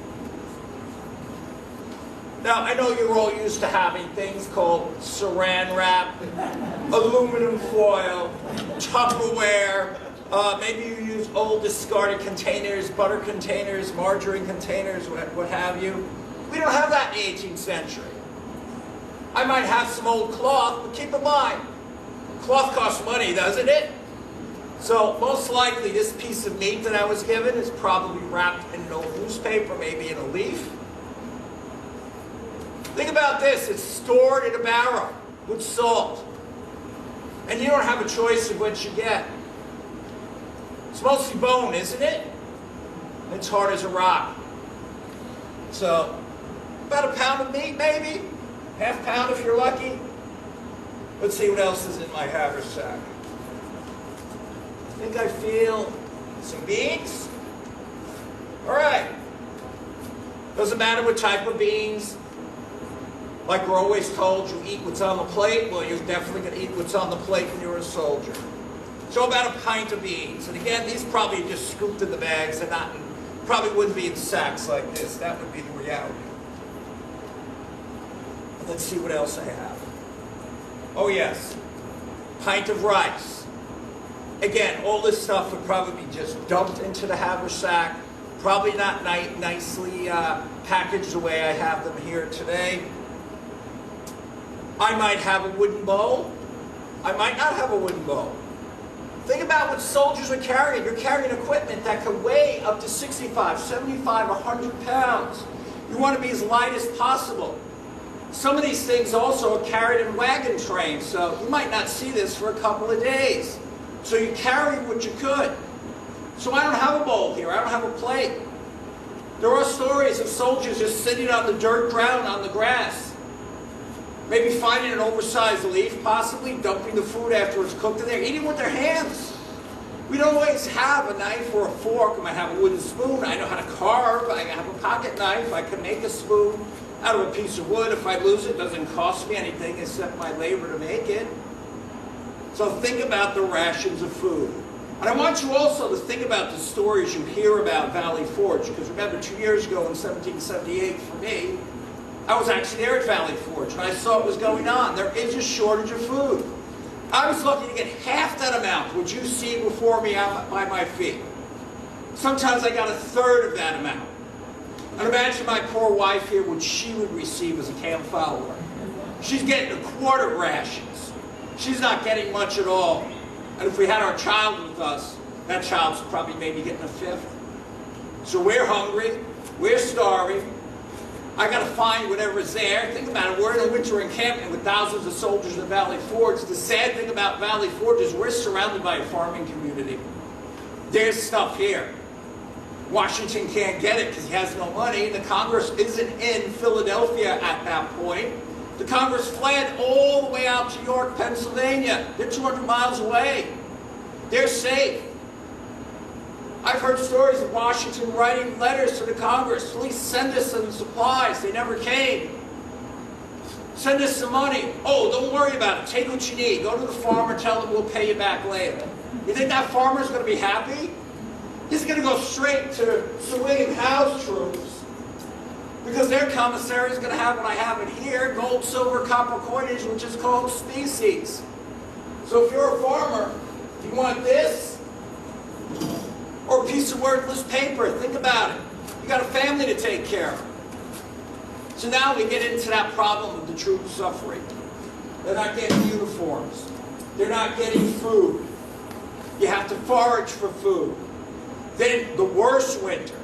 Now, I know you're all used to having things called saran wrap, aluminum foil, Tupperware. Maybe you use old discarded containers, butter containers, margarine containers, what have you. We don't have that in the 18th century. I might have some old cloth, but keep in mind, cloth costs money, doesn't it? So most likely this piece of meat that I was given is probably wrapped in an old newspaper, maybe in a leaf. Think about this, it's stored in a barrel with salt. And you don't have a choice of what you get. It's mostly bone, isn't it? It's hard as a rock. So, about a pound of meat maybe? Half pound if you're lucky. Let's see what else is in my haversack. I think I feel some beans. All right. Doesn't matter what type of beans. Like we're always told, you eat what's on the plate. Well, you're definitely going to eat what's on the plate when you're a soldier. So about a pint of beans. And again, these probably just scooped in the bags and not in, probably wouldn't be in sacks like this. That would be the reality. Let's see what else I have. Oh yes, pint of rice. Again, all this stuff would probably be just dumped into the haversack. Probably not nicely packaged the way I have them here today. I might have a wooden bowl. I might not have a wooden bowl. Think about what soldiers are carrying. You're carrying equipment that can weigh up to 65, 75, 100 pounds. You want to be as light as possible. Some of these things also are carried in wagon trains, so you might not see this for a couple of days. So you carry what you could. So I don't have a bowl here. I don't have a plate. There are stories of soldiers just sitting on the dirt ground on the grass. Maybe finding an oversized leaf, possibly dumping the food after it's cooked in there, eating with their hands. We don't always have a knife or a fork. I might have a wooden spoon. I know how to carve. I have a pocket knife. I can make a spoon out of a piece of wood. If I lose it, it doesn't cost me anything except my labor to make it. So think about the rations of food. And I want you also to think about the stories you hear about Valley Forge, because remember 2 years ago in 1778 for me, I was actually there at Valley Forge and I saw what was going on. There is a shortage of food. I was lucky to get half that amount, which you see before me out by my feet. Sometimes I got a third of that amount. And imagine my poor wife here, what she would receive as a camp follower. She's getting a quarter rations. She's not getting much at all. And if we had our child with us, that child's probably maybe getting a fifth. So we're hungry, we're starving. I got to find whatever's there. Think about it, we're in a winter encampment with thousands of soldiers in Valley Forge. The sad thing about Valley Forge is we're surrounded by a farming community. There's stuff here. Washington can't get it because he has no money. The Congress isn't in Philadelphia at that point. The Congress fled all the way out to York, Pennsylvania. They're 200 miles away. They're safe. I've heard stories of Washington writing letters to the Congress. Please send us some supplies. They never came. Send us some money. Oh, don't worry about it. Take what you need. Go to the farmer, tell him we'll pay you back later. You think that farmer's going to be happy? He's going to go straight to civilian house troops because their commissary is going to have what I have in here, gold, silver, copper coinage, which is called species. So if you're a farmer, do you want this or a piece of worthless paper? Think about it. You got a family to take care of. So now we get into that problem of the troops suffering. They're not getting uniforms. They're not getting food. You have to forage for food. Then the worst winter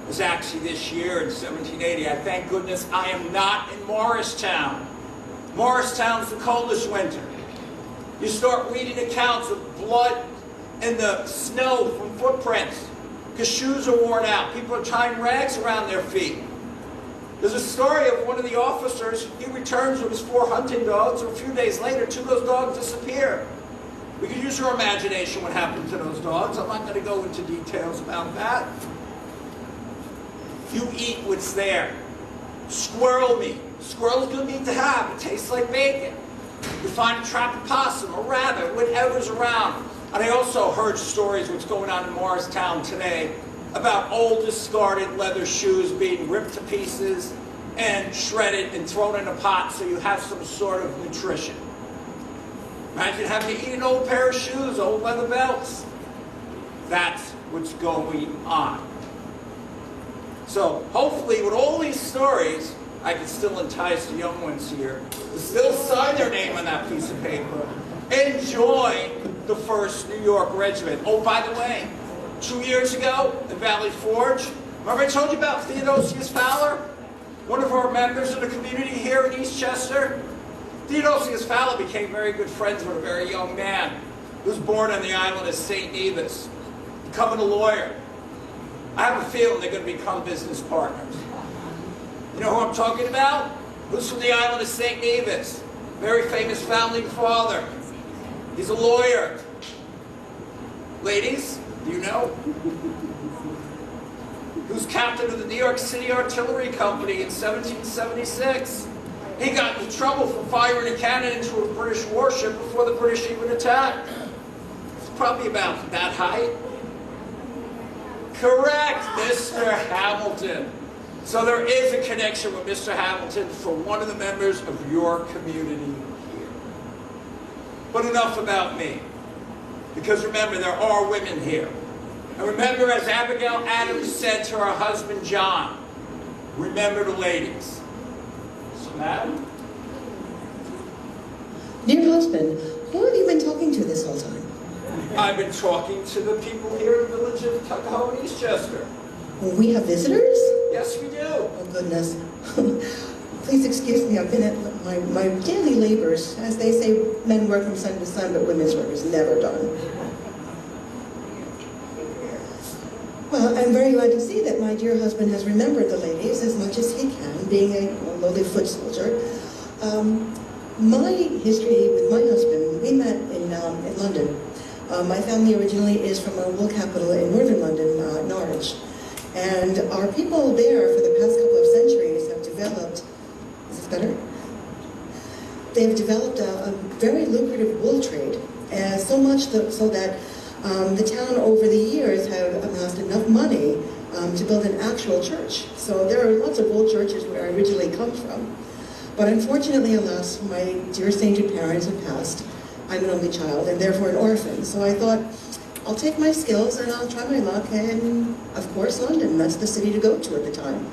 was actually this year in 1780. I thank goodness I am not in Morristown. Morristown's the coldest winter. You start reading accounts of blood and the snow from footprints because shoes are worn out. People are tying rags around their feet. There's a story of one of the officers. He returns with his 4 hunting dogs, and a few days later, 2 of those dogs disappear. We can use your imagination what happened to those dogs. I'm not going to go into details about that. You eat what's there. Squirrel meat. Squirrel's good meat to have. It tastes like bacon. You find a trap possum, a rabbit, whatever's around. And I also heard stories what's going on in Morristown today about old discarded leather shoes being ripped to pieces and shredded and thrown in a pot so you have some sort of nutrition. Imagine having to eat an old pair of shoes, old leather belts. That's what's going on. So hopefully with all these stories, I can still entice the young ones here to still sign their name on that piece of paper and join the 1st New York Regiment. Oh, by the way, 2 years ago in Valley Forge, remember I told you about Theodosius Fowler? One of our members of the community here in Eastchester? Theodosius Fowler became very good friends with a very young man who was born on the island of St. Nevis, becoming a lawyer. I have a feeling they're going to become business partners. You know who I'm talking about? Who's from the island of St. Nevis? Very famous founding father. He's a lawyer. Ladies, do you know? Who's captain of the New York City Artillery Company in 1776? He got into trouble for firing a cannon into a British warship before the British even attacked. It's probably about that height. Correct, Mr. Hamilton. So there is a connection with Mr. Hamilton for one of the members of your community here. But enough about me. Because remember, there are women here. And remember, as Abigail Adams said to her husband John, remember the ladies. So, madam? Dear husband, who have you been talking to this whole time? I've been talking to the people here in the village of Tuckahoe and Eastchester. We have visitors? Yes, we do. Oh, goodness. Please excuse me, I've been at my daily labors. As they say, men work from sun to sun, but women's work is never done. Well, I'm very glad to see that my dear husband has remembered the ladies as much as he can, being a lowly foot soldier. My history with my husband, we met in London. My family originally is from our wool capital in northern London, Norwich. And our people there for the past couple of centuries have developed, is this better? They've developed a very lucrative wool trade, so much so that the town over the years have amassed enough money to build an actual church. So there are lots of wool churches where I originally come from. But unfortunately, alas, my dear sainted parents have passed. I'm an only child and therefore an orphan. So I thought, I'll take my skills and I'll try my luck in, of course, London. That's the city to go to at the time.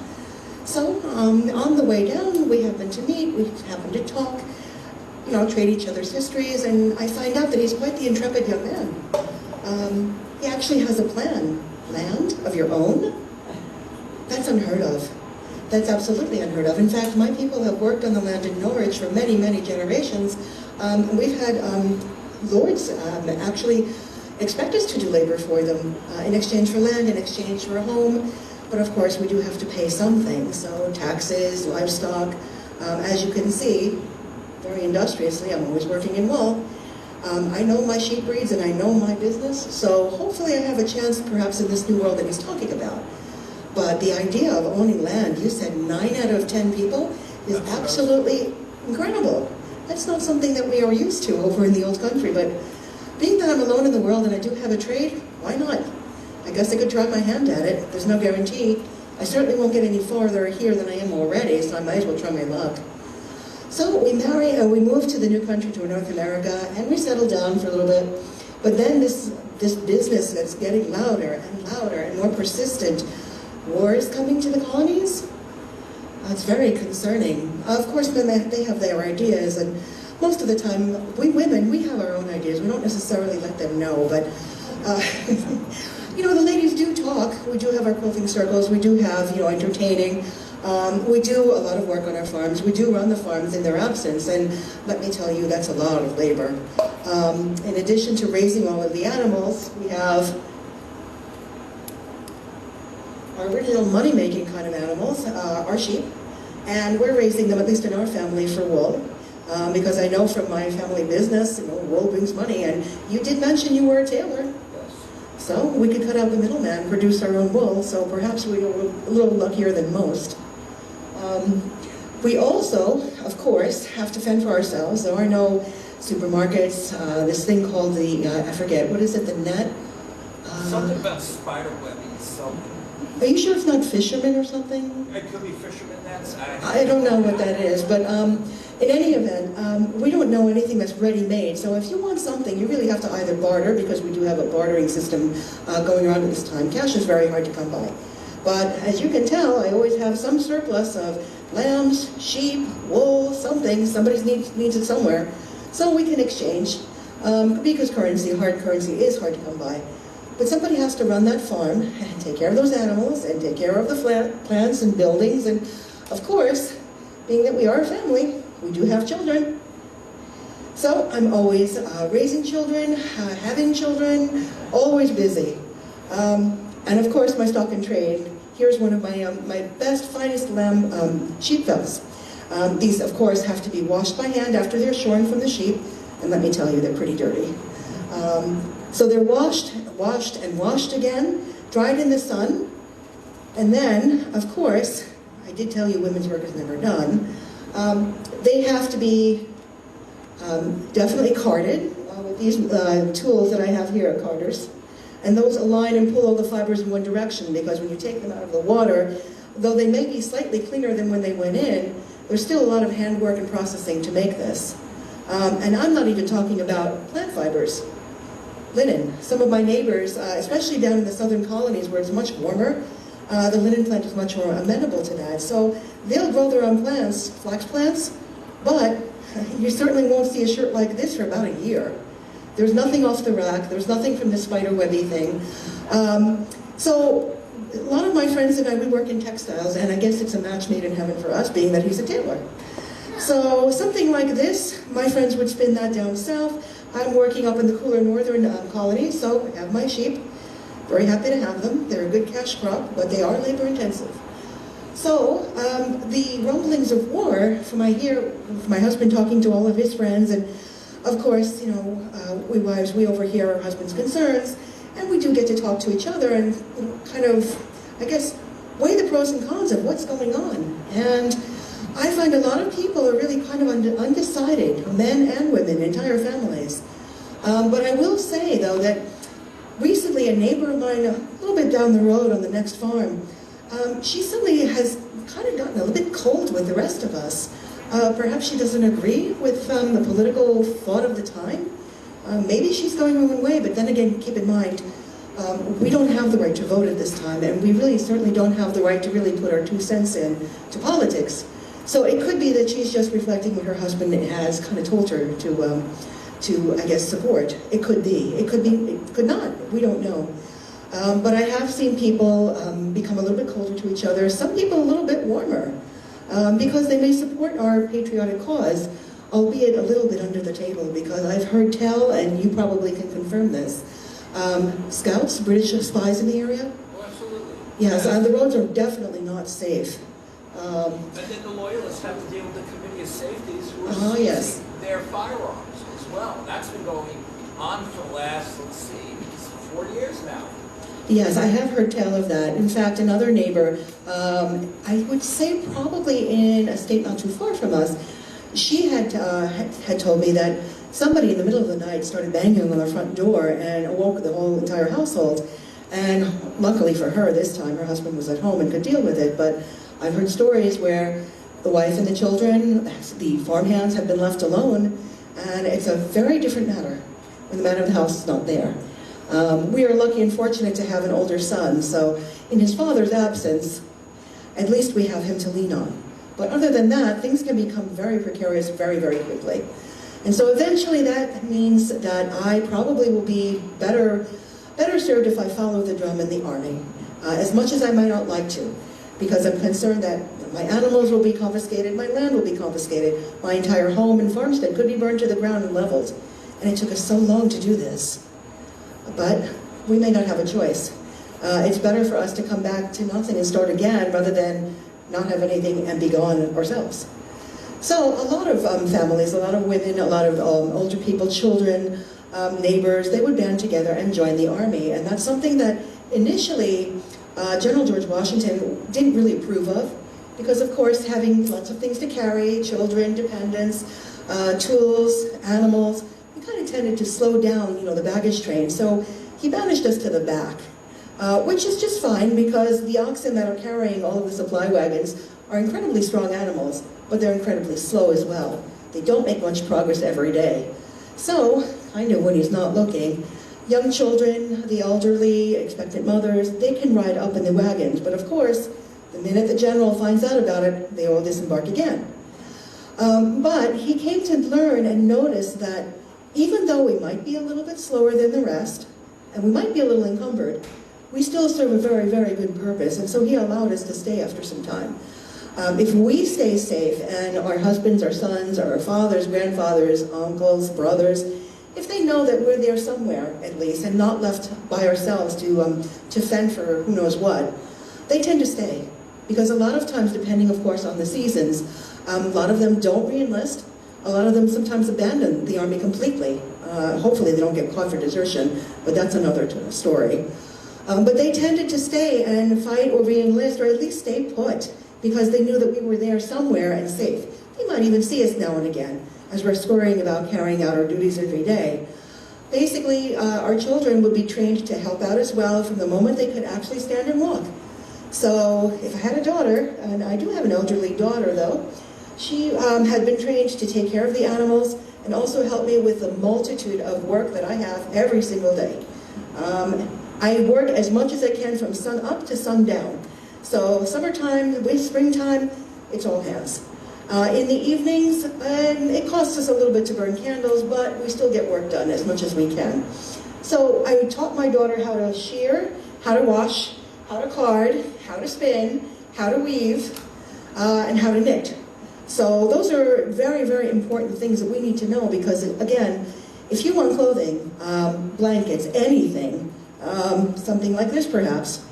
So on the way down, we happened to meet, we happened to talk, trade each other's histories, and I find out that he's quite the intrepid young man. He actually has a plan. Land of your own? That's unheard of. That's absolutely unheard of. In fact, my people have worked on the land in Norwich for many, many generations. We've had lords actually expect us to do labor for them in exchange for land, in exchange for a home. But of course, we do have to pay something. So taxes, livestock. As you can see, very industriously, I'm always working in wool. I know my sheep breeds and I know my business. So hopefully I have a chance perhaps in this new world that he's talking about. But the idea of owning land, you said 9 out of 10 people, is absolutely incredible. That's not something that we are used to over in the old country, but being that I'm alone in the world and I do have a trade, why not? I guess I could try my hand at it. There's no guarantee. I certainly won't get any farther here than I am already, so I might as well try my luck. So we moved to the new country, to North America, and we settled down for a little bit. But then this business that's getting louder and louder and more persistent, wars coming to the colonies? It's very concerning. Of course, then they have their ideas, and most of the time, we women, we have our own ideas. We don't necessarily let them know, but the ladies do talk. We do have our quilting circles. We do have, entertaining. We do a lot of work on our farms. We do run the farms in their absence, and let me tell you, that's a lot of labor. In addition to raising all of the animals, we have our original money-making kind of animals, our sheep, and we're raising them, at least in our family, for wool. Because I know from my family business, wool brings money, and you did mention you were a tailor. Yes. So we could cut out the middleman, produce our own wool, so perhaps we were a little luckier than most. We also, of course, have to fend for ourselves. There are no supermarkets, this thing called I forget, what is it, the net? Something about spider webbing, something. Are you sure it's not fishermen or something? It could be fisherman nets. I don't know what that is, but in any event, we don't know anything that's ready-made. So if you want something, you really have to either barter, because we do have a bartering system going on at this time. Cash is very hard to come by. But as you can tell, I always have some surplus of lambs, sheep, wool, something. Somebody needs it somewhere. So we can exchange, because hard currency is hard to come by. But somebody has to run that farm and take care of those animals and take care of the plants and buildings. And of course, being that we are a family, we do have children. So I'm always raising children, having children, always busy. And of course, my stock and trade. Here's one of my best, finest lamb sheep fells. These, of course, have to be washed by hand after they're shorn from the sheep. And let me tell you, they're pretty dirty. So they're washed and washed again, dried in the sun, and then, of course, I did tell you women's work is never done. They have to be definitely carded with these tools that I have here, carders. And those align and pull all the fibers in one direction, because when you take them out of the water, though they may be slightly cleaner than when they went in, there's still a lot of handwork and processing to make this. And I'm not even talking about plant fibers. Linen. Some of my neighbors, especially down in the southern colonies where it's much warmer, the linen plant is much more amenable to that. So they'll grow their own plants, flax plants, but you certainly won't see a shirt like this for about a year. There's nothing off the rack, there's nothing from the spider webby thing. So a lot of my friends and I, we work in textiles, and I guess it's a match made in heaven for us, being that he's a tailor. So something like this, my friends would spin that down south. I'm working up in the cooler northern colonies, so I have my sheep. Very happy to have them. They're a good cash crop, but they are labor intensive. So the rumblings of war, from I hear my husband talking to all of his friends, and of course, you know, we wives, we overhear our husband's concerns, and we do get to talk to each other and kind of, I guess, weigh the pros and cons of what's going on. And I find a lot of people are really kind of undecided, men and women, entire families. But I will say, though, that recently a neighbor of mine, a little bit down the road on the next farm, she suddenly has kind of gotten a little bit cold with the rest of us. Perhaps she doesn't agree with the political thought of the time. Maybe she's going her own way, but then again, keep in mind, we don't have the right to vote at this time, and we really certainly don't have the right to really put our 2 cents in to politics. So it could be that she's just reflecting what her husband has kind of told her to I guess, support. It could be. It could not. We don't know. But I have seen people become a little bit colder to each other, some people a little bit warmer, because they may support our patriotic cause, albeit a little bit under the table, because I've heard tell, and you probably can confirm this, scouts, British spies in the area? Oh, absolutely. Yes, the roads are definitely not safe. And then the Loyalists have to deal with the Committee of Safeties who are seizing their firearms as well. That's been going on for the last, let's see, 4 years now. Yes, I have heard tell of that. In fact, another neighbor, I would say probably in a state not too far from us, she had told me that somebody in the middle of the night started banging on the front door and awoke the whole entire household. And luckily for her, this time her husband was at home and could deal with it. But I've heard stories where the wife and the children, the farmhands, have been left alone, and it's a very different matter when the man of the house is not there. We are lucky and fortunate to have an older son, so in his father's absence, at least we have him to lean on. But other than that, things can become very precarious very, very quickly. And so eventually that means that I probably will be better served if I follow the drum in the Army, as much as I might not like to, because I'm concerned that my animals will be confiscated, my land will be confiscated, my entire home and farmstead could be burned to the ground and leveled. And it took us so long to do this. But we may not have a choice. It's better for us to come back to nothing and start again rather than not have anything and be gone ourselves. So a lot of families, a lot of women, a lot of older people, children, neighbors, they would band together and join the Army. And that's something that initially General George Washington didn't really approve of, because of course having lots of things to carry, children, dependents, tools, animals, we kind of tended to slow down, the baggage train. So he banished us to the back, which is just fine, because the oxen that are carrying all of the supply wagons are incredibly strong animals, but they're incredibly slow as well. They don't make much progress every day. So, kind of when he's not looking, young children, the elderly, expectant mothers, they can ride up in the wagons. But of course, the minute the general finds out about it, they all disembark again. But he came to learn and notice that even though we might be a little bit slower than the rest, and we might be a little encumbered, we still serve a very, very good purpose. And so he allowed us to stay after some time. If we stay safe, and our husbands, our sons, our fathers, grandfathers, uncles, brothers, if they know that we're there somewhere, at least, and not left by ourselves to fend for who knows what, they tend to stay. Because a lot of times, depending, of course, on the seasons, a lot of them don't re-enlist. A lot of them sometimes abandon the Army completely. Hopefully they don't get caught for desertion, but that's another story. But they tended to stay and fight or re-enlist, or at least stay put, because they knew that we were there somewhere and safe. You might even see us now and again as we're scurrying about carrying out our duties every day. Basically, our children would be trained to help out as well from the moment they could actually stand and walk. So if I had a daughter, and I do have an elderly daughter though, she had been trained to take care of the animals and also help me with the multitude of work that I have every single day. I work as much as I can from sun up to sun down. So summertime, with springtime, it's all hands. In the evenings, it costs us a little bit to burn candles, but we still get work done as much as we can. So I taught my daughter how to shear, how to wash, how to card, how to spin, how to weave, and how to knit. So those are very, very important things that we need to know because, again, if you want clothing, blankets, anything, something like this perhaps,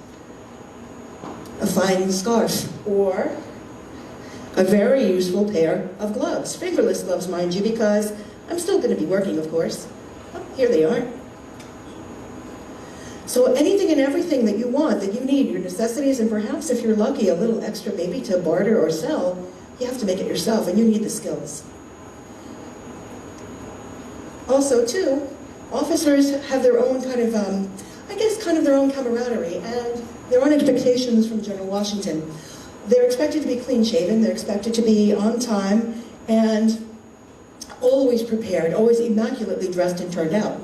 a fine scarf, or a very useful pair of gloves, fingerless gloves, mind you, because I'm still going to be working, of course. Oh, here they are. So anything and everything that you want, that you need, your necessities, and perhaps if you're lucky, a little extra maybe to barter or sell, you have to make it yourself, and you need the skills. Also, too, officers have their own kind of, I guess, kind of their own camaraderie, and their own expectations from General Washington. They're expected to be clean-shaven, they're expected to be on time, and always prepared, always immaculately dressed and turned out.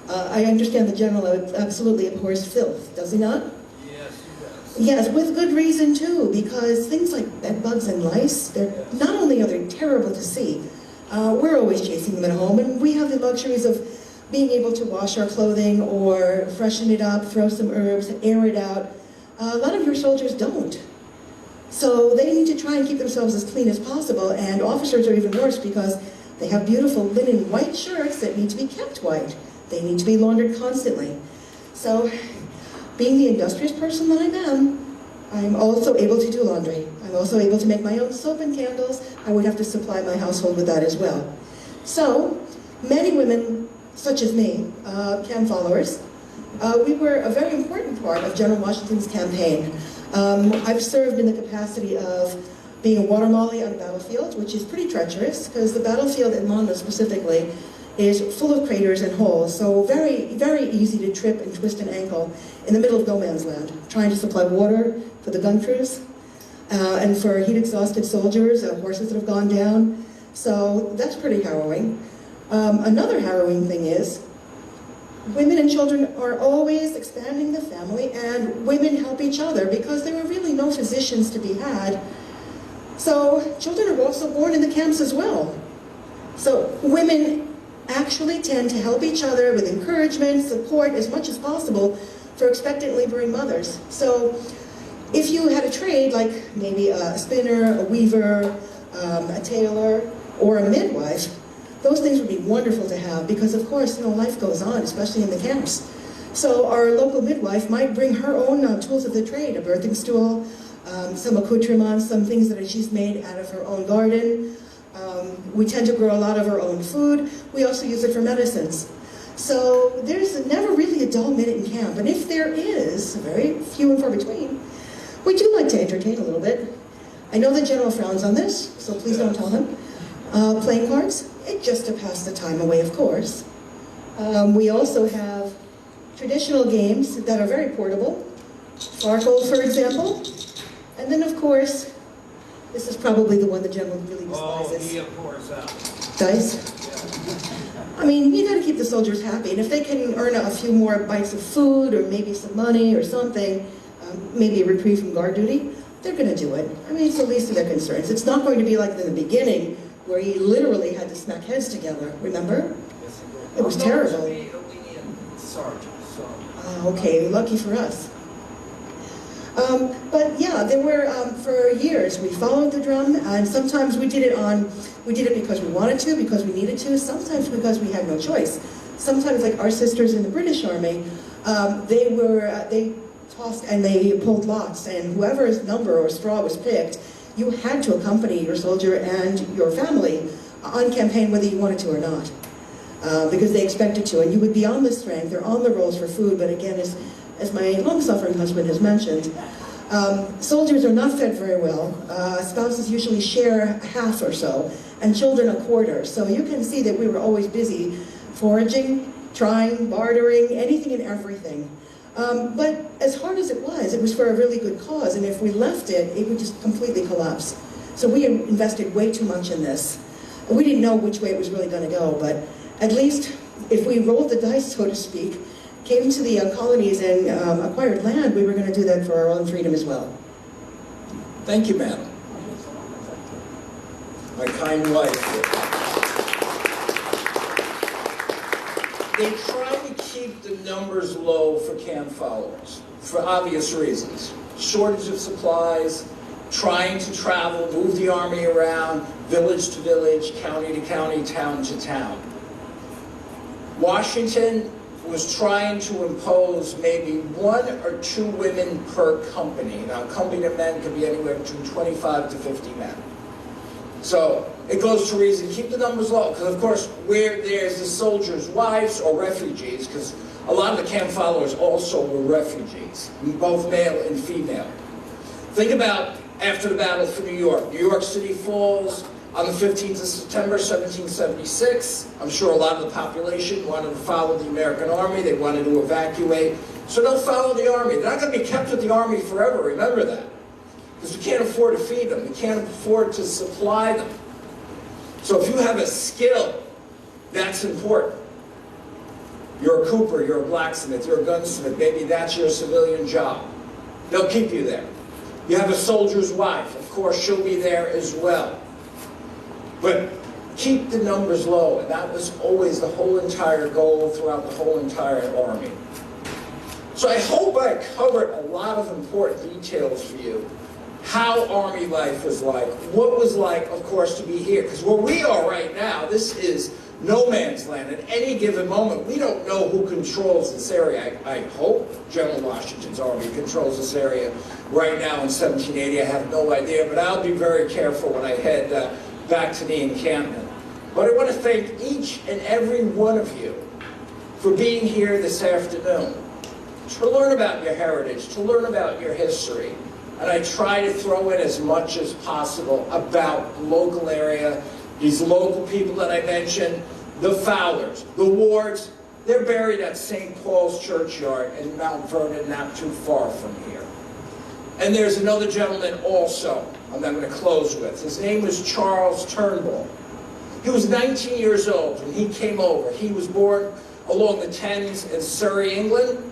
I understand the General absolutely abhors filth, does he not? Yes, he does. Yes, with good reason too, because things like bed bugs and lice, they're not only are they terrible to see, we're always chasing them at home, and we have the luxuries of being able to wash our clothing or freshen it up, throw some herbs, air it out. A lot of your soldiers don't. So they need to try and keep themselves as clean as possible, and officers are even worse because they have beautiful linen white shirts that need to be kept white. They need to be laundered constantly. So, being the industrious person that I am, I'm also able to do laundry. I'm also able to make my own soap and candles. I would have to supply my household with that as well. So, many women, such as me, cam followers, we were a very important part of General Washington's campaign. I've served in the capacity of being a water molly on a battlefield, which is pretty treacherous, because the battlefield at Monmouth specifically is full of craters and holes, so very, very easy to trip and twist an ankle in the middle of no man's land, trying to supply water for the gun crews, and for heat-exhausted soldiers, horses that have gone down, so that's pretty harrowing. Another harrowing thing is, women and children are always expanding the family, and women help each other because there are really no physicians to be had. So children are also born in the camps as well. So women actually tend to help each other with encouragement, support as much as possible for expectant laboring mothers. So if you had a trade like maybe a spinner, a weaver, a tailor, or a midwife, those things would be wonderful to have because, of course, you know, life goes on, especially in the camps. So our local midwife might bring her own tools of the trade, a birthing stool, some accoutrements, some things that she's made out of her own garden. We tend to grow a lot of our own food. We also use it for medicines. So there's never really a dull minute in camp, and if there is, very few and far between, we do like to entertain a little bit. I know the General frowns on this, so please don't tell him. Playing cards, it's just to pass the time away, of course. We also have traditional games that are very portable. Farkle, for example. And then, of course, this is probably the one the General really despises. Oh, he abhors that. Dice. Yeah. I mean, you gotta keep the soldiers happy, and if they can earn a few more bites of food, or maybe some money, or something, maybe a reprieve from guard duty, they're gonna do it. I mean, it's the least of their concerns. It's not going to be like in the beginning, where you literally had to smack heads together, remember? Yes, It was terrible. Sergeant, so. Okay, lucky for us. But yeah, there were, for years, we followed the drum, and sometimes we did it because we wanted to, because we needed to, sometimes because we had no choice. Sometimes, like our sisters in the British Army, they tossed and they pulled lots, and whoever's number or straw was picked, you had to accompany your soldier and your family on campaign whether you wanted to or not. Because they expected to, and you would be on the strength or on the rolls for food, but again, as my long-suffering husband has mentioned, Soldiers are not fed very well. Spouses usually share half or so, and children a quarter. So you can see that we were always busy foraging, trying, bartering, anything and everything. But as hard as it was for a really good cause, and if we left it, it would just completely collapse. So we invested way too much in this. We didn't know which way it was really going to go, but at least if we rolled the dice, so to speak, came to the colonies and acquired land, we were going to do that for our own freedom as well. Thank you, madam. My kind wife. They try to keep the numbers low for camp followers, for obvious reasons. Shortage of supplies, trying to travel, move the army around, village to village, county to county, town to town. Washington was trying to impose maybe 1 or 2 women per company. Now, a company of men could be anywhere between 25 to 50 men. So it goes to reason, keep the numbers low, because of course, where there's the soldiers' wives or refugees, because a lot of the camp followers also were refugees, both male and female. Think about after the battle for New York City falls on the 15th of September, 1776. I'm sure a lot of the population wanted to follow the American army. They wanted to evacuate. So they'll follow the army. They're not going to be kept with the army forever, remember that. Because we can't afford to feed them. We can't afford to supply them. So if you have a skill, that's important. You're a cooper, you're a blacksmith, you're a gunsmith. Maybe that's your civilian job. They'll keep you there. You have a soldier's wife. Of course, she'll be there as well. But keep the numbers low, and that was always the whole entire goal throughout the whole entire army. So I hope I covered a lot of important details for you. How army life was like, what was like, of course, to be here. Because where we are right now, this is no man's land. At any given moment, we don't know who controls this area. I hope General Washington's army controls this area right now in 1780. I have no idea, but I'll be very careful when I head back to the encampment. But I want to thank each and every one of you for being here this afternoon to learn about your heritage, to learn about your history. And I try to throw in as much as possible about the local area, these local people that I mentioned, the Fowlers, the Wards. They're buried at St. Paul's Churchyard in Mount Vernon, not too far from here. And there's another gentleman also I'm going to close with. His name was Charles Turnbull. He was 19 years old when he came over. He was born along the Thames in Surrey, England.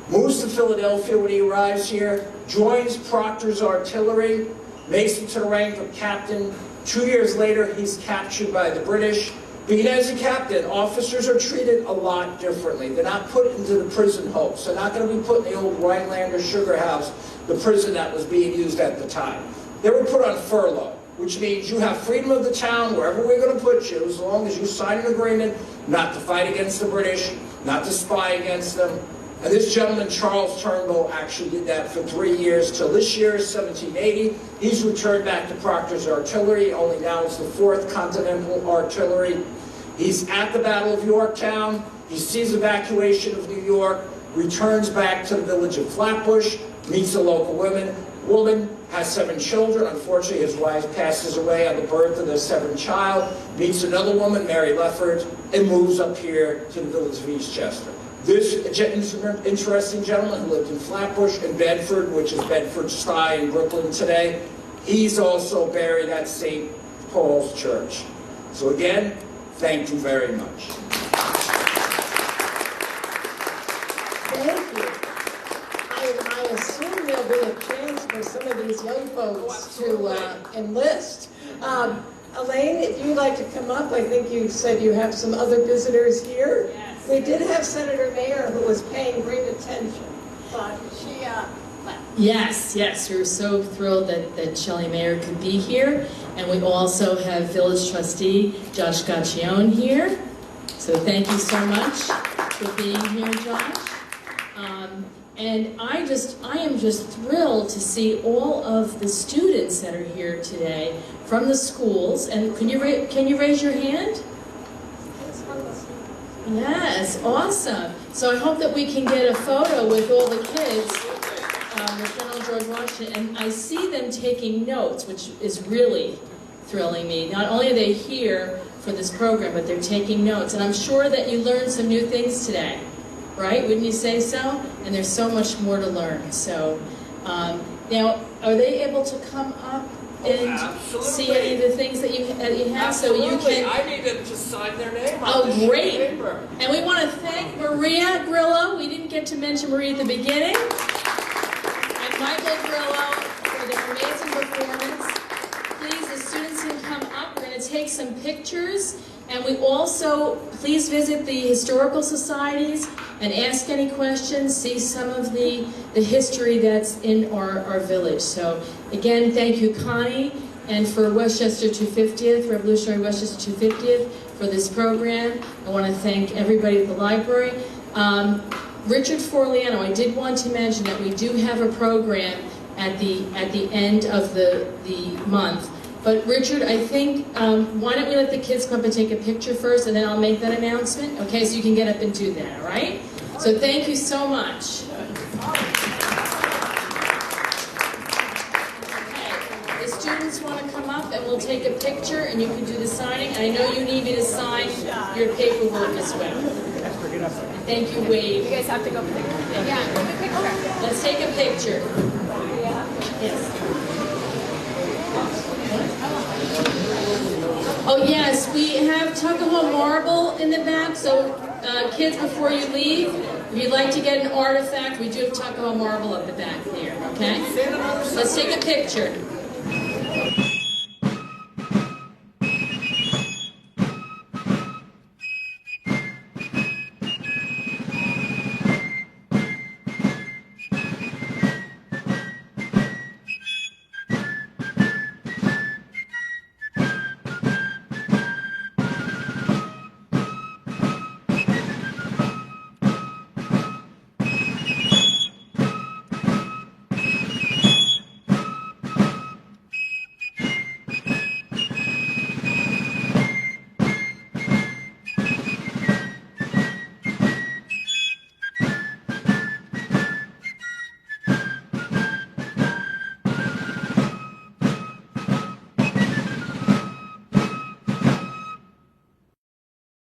Moves to Philadelphia when he arrives here, joins Proctor's artillery, makes it to the rank of captain. 2 years later, he's captured by the British. Being as a captain, officers are treated a lot differently. They're not put into the prison hulks. They're not going to be put in the old Rhinelander sugar house, the prison that was being used at the time. They were put on furlough, which means you have freedom of the town wherever we're going to put you, as long as you sign an agreement not to fight against the British, not to spy against them. And this gentleman, Charles Turnbull, actually did that for 3 years till this year, 1780. He's returned back to Proctor's artillery, only now it's the 4th Continental Artillery. He's at the Battle of Yorktown. He sees evacuation of New York, returns back to the village of Flatbush, meets a local woman, has 7 children. Unfortunately, his wife passes away on the birth of their 7th child, meets another woman, Mary Lefford, and moves up here to the village of Eastchester. This interesting gentleman who lived in Flatbush and Bedford, which is Bedford-Stuye in Brooklyn today, he's also buried at St. Paul's Church. So again, thank you very much. Thank you. I assume there'll be a chance for some of these young folks to enlist. Elaine, if you'd like to come up, I think you said you have some other visitors here. Yes. We did have Senator Mayer who was paying great attention, but she left. Yes, we were so thrilled that Shelley Mayer could be here. And we also have Village Trustee Josh Gaccione here. So thank you so much for being here, Josh. And I am just thrilled to see all of the students that are here today from the schools. And can you raise your hand? Yes, awesome. So I hope that we can get a photo with all the kids, with General George watching, and I see them taking notes, which is really thrilling me. Not only are they here for this program, but they're taking notes. And I'm sure that you learned some new things today, right? Wouldn't you say so? And there's so much more to learn. So now, are they able to come up and see any of the things that you have? Absolutely. So you can. I need them to sign their name on Oh, the sheet of great. paper. And we want to thank Maria Grillo. We didn't get to mention Maria at the beginning. And Michael Grillo for their amazing performance. Please, the students can come up. We're going to take some pictures. And we also, please visit the historical societies and ask any questions, see some of the history that's in our village. So again, thank you, Connie, and for Westchester 250th, Revolutionary Westchester 250th, for this program. I want to thank everybody at the library. Richard Forliano, I did want to mention that we do have a program at the end of the month. But Richard, I think, why don't we let the kids come up and take a picture first, and then I'll make that announcement, okay? So you can get up and do that, all right? So thank you so much. Okay, the students want to come up, and we'll take a picture, and you can do the signing. And I know you need me to sign your paperwork as well. Thank you, Wade. You guys have to go pick. Yeah, take a picture. Let's take a picture. Yes. Oh yes, we have Tuckahoe marble in the back, so kids, before you leave, if you'd like to get an artifact, we do have Tuckahoe marble at the back there, okay? Let's take a picture.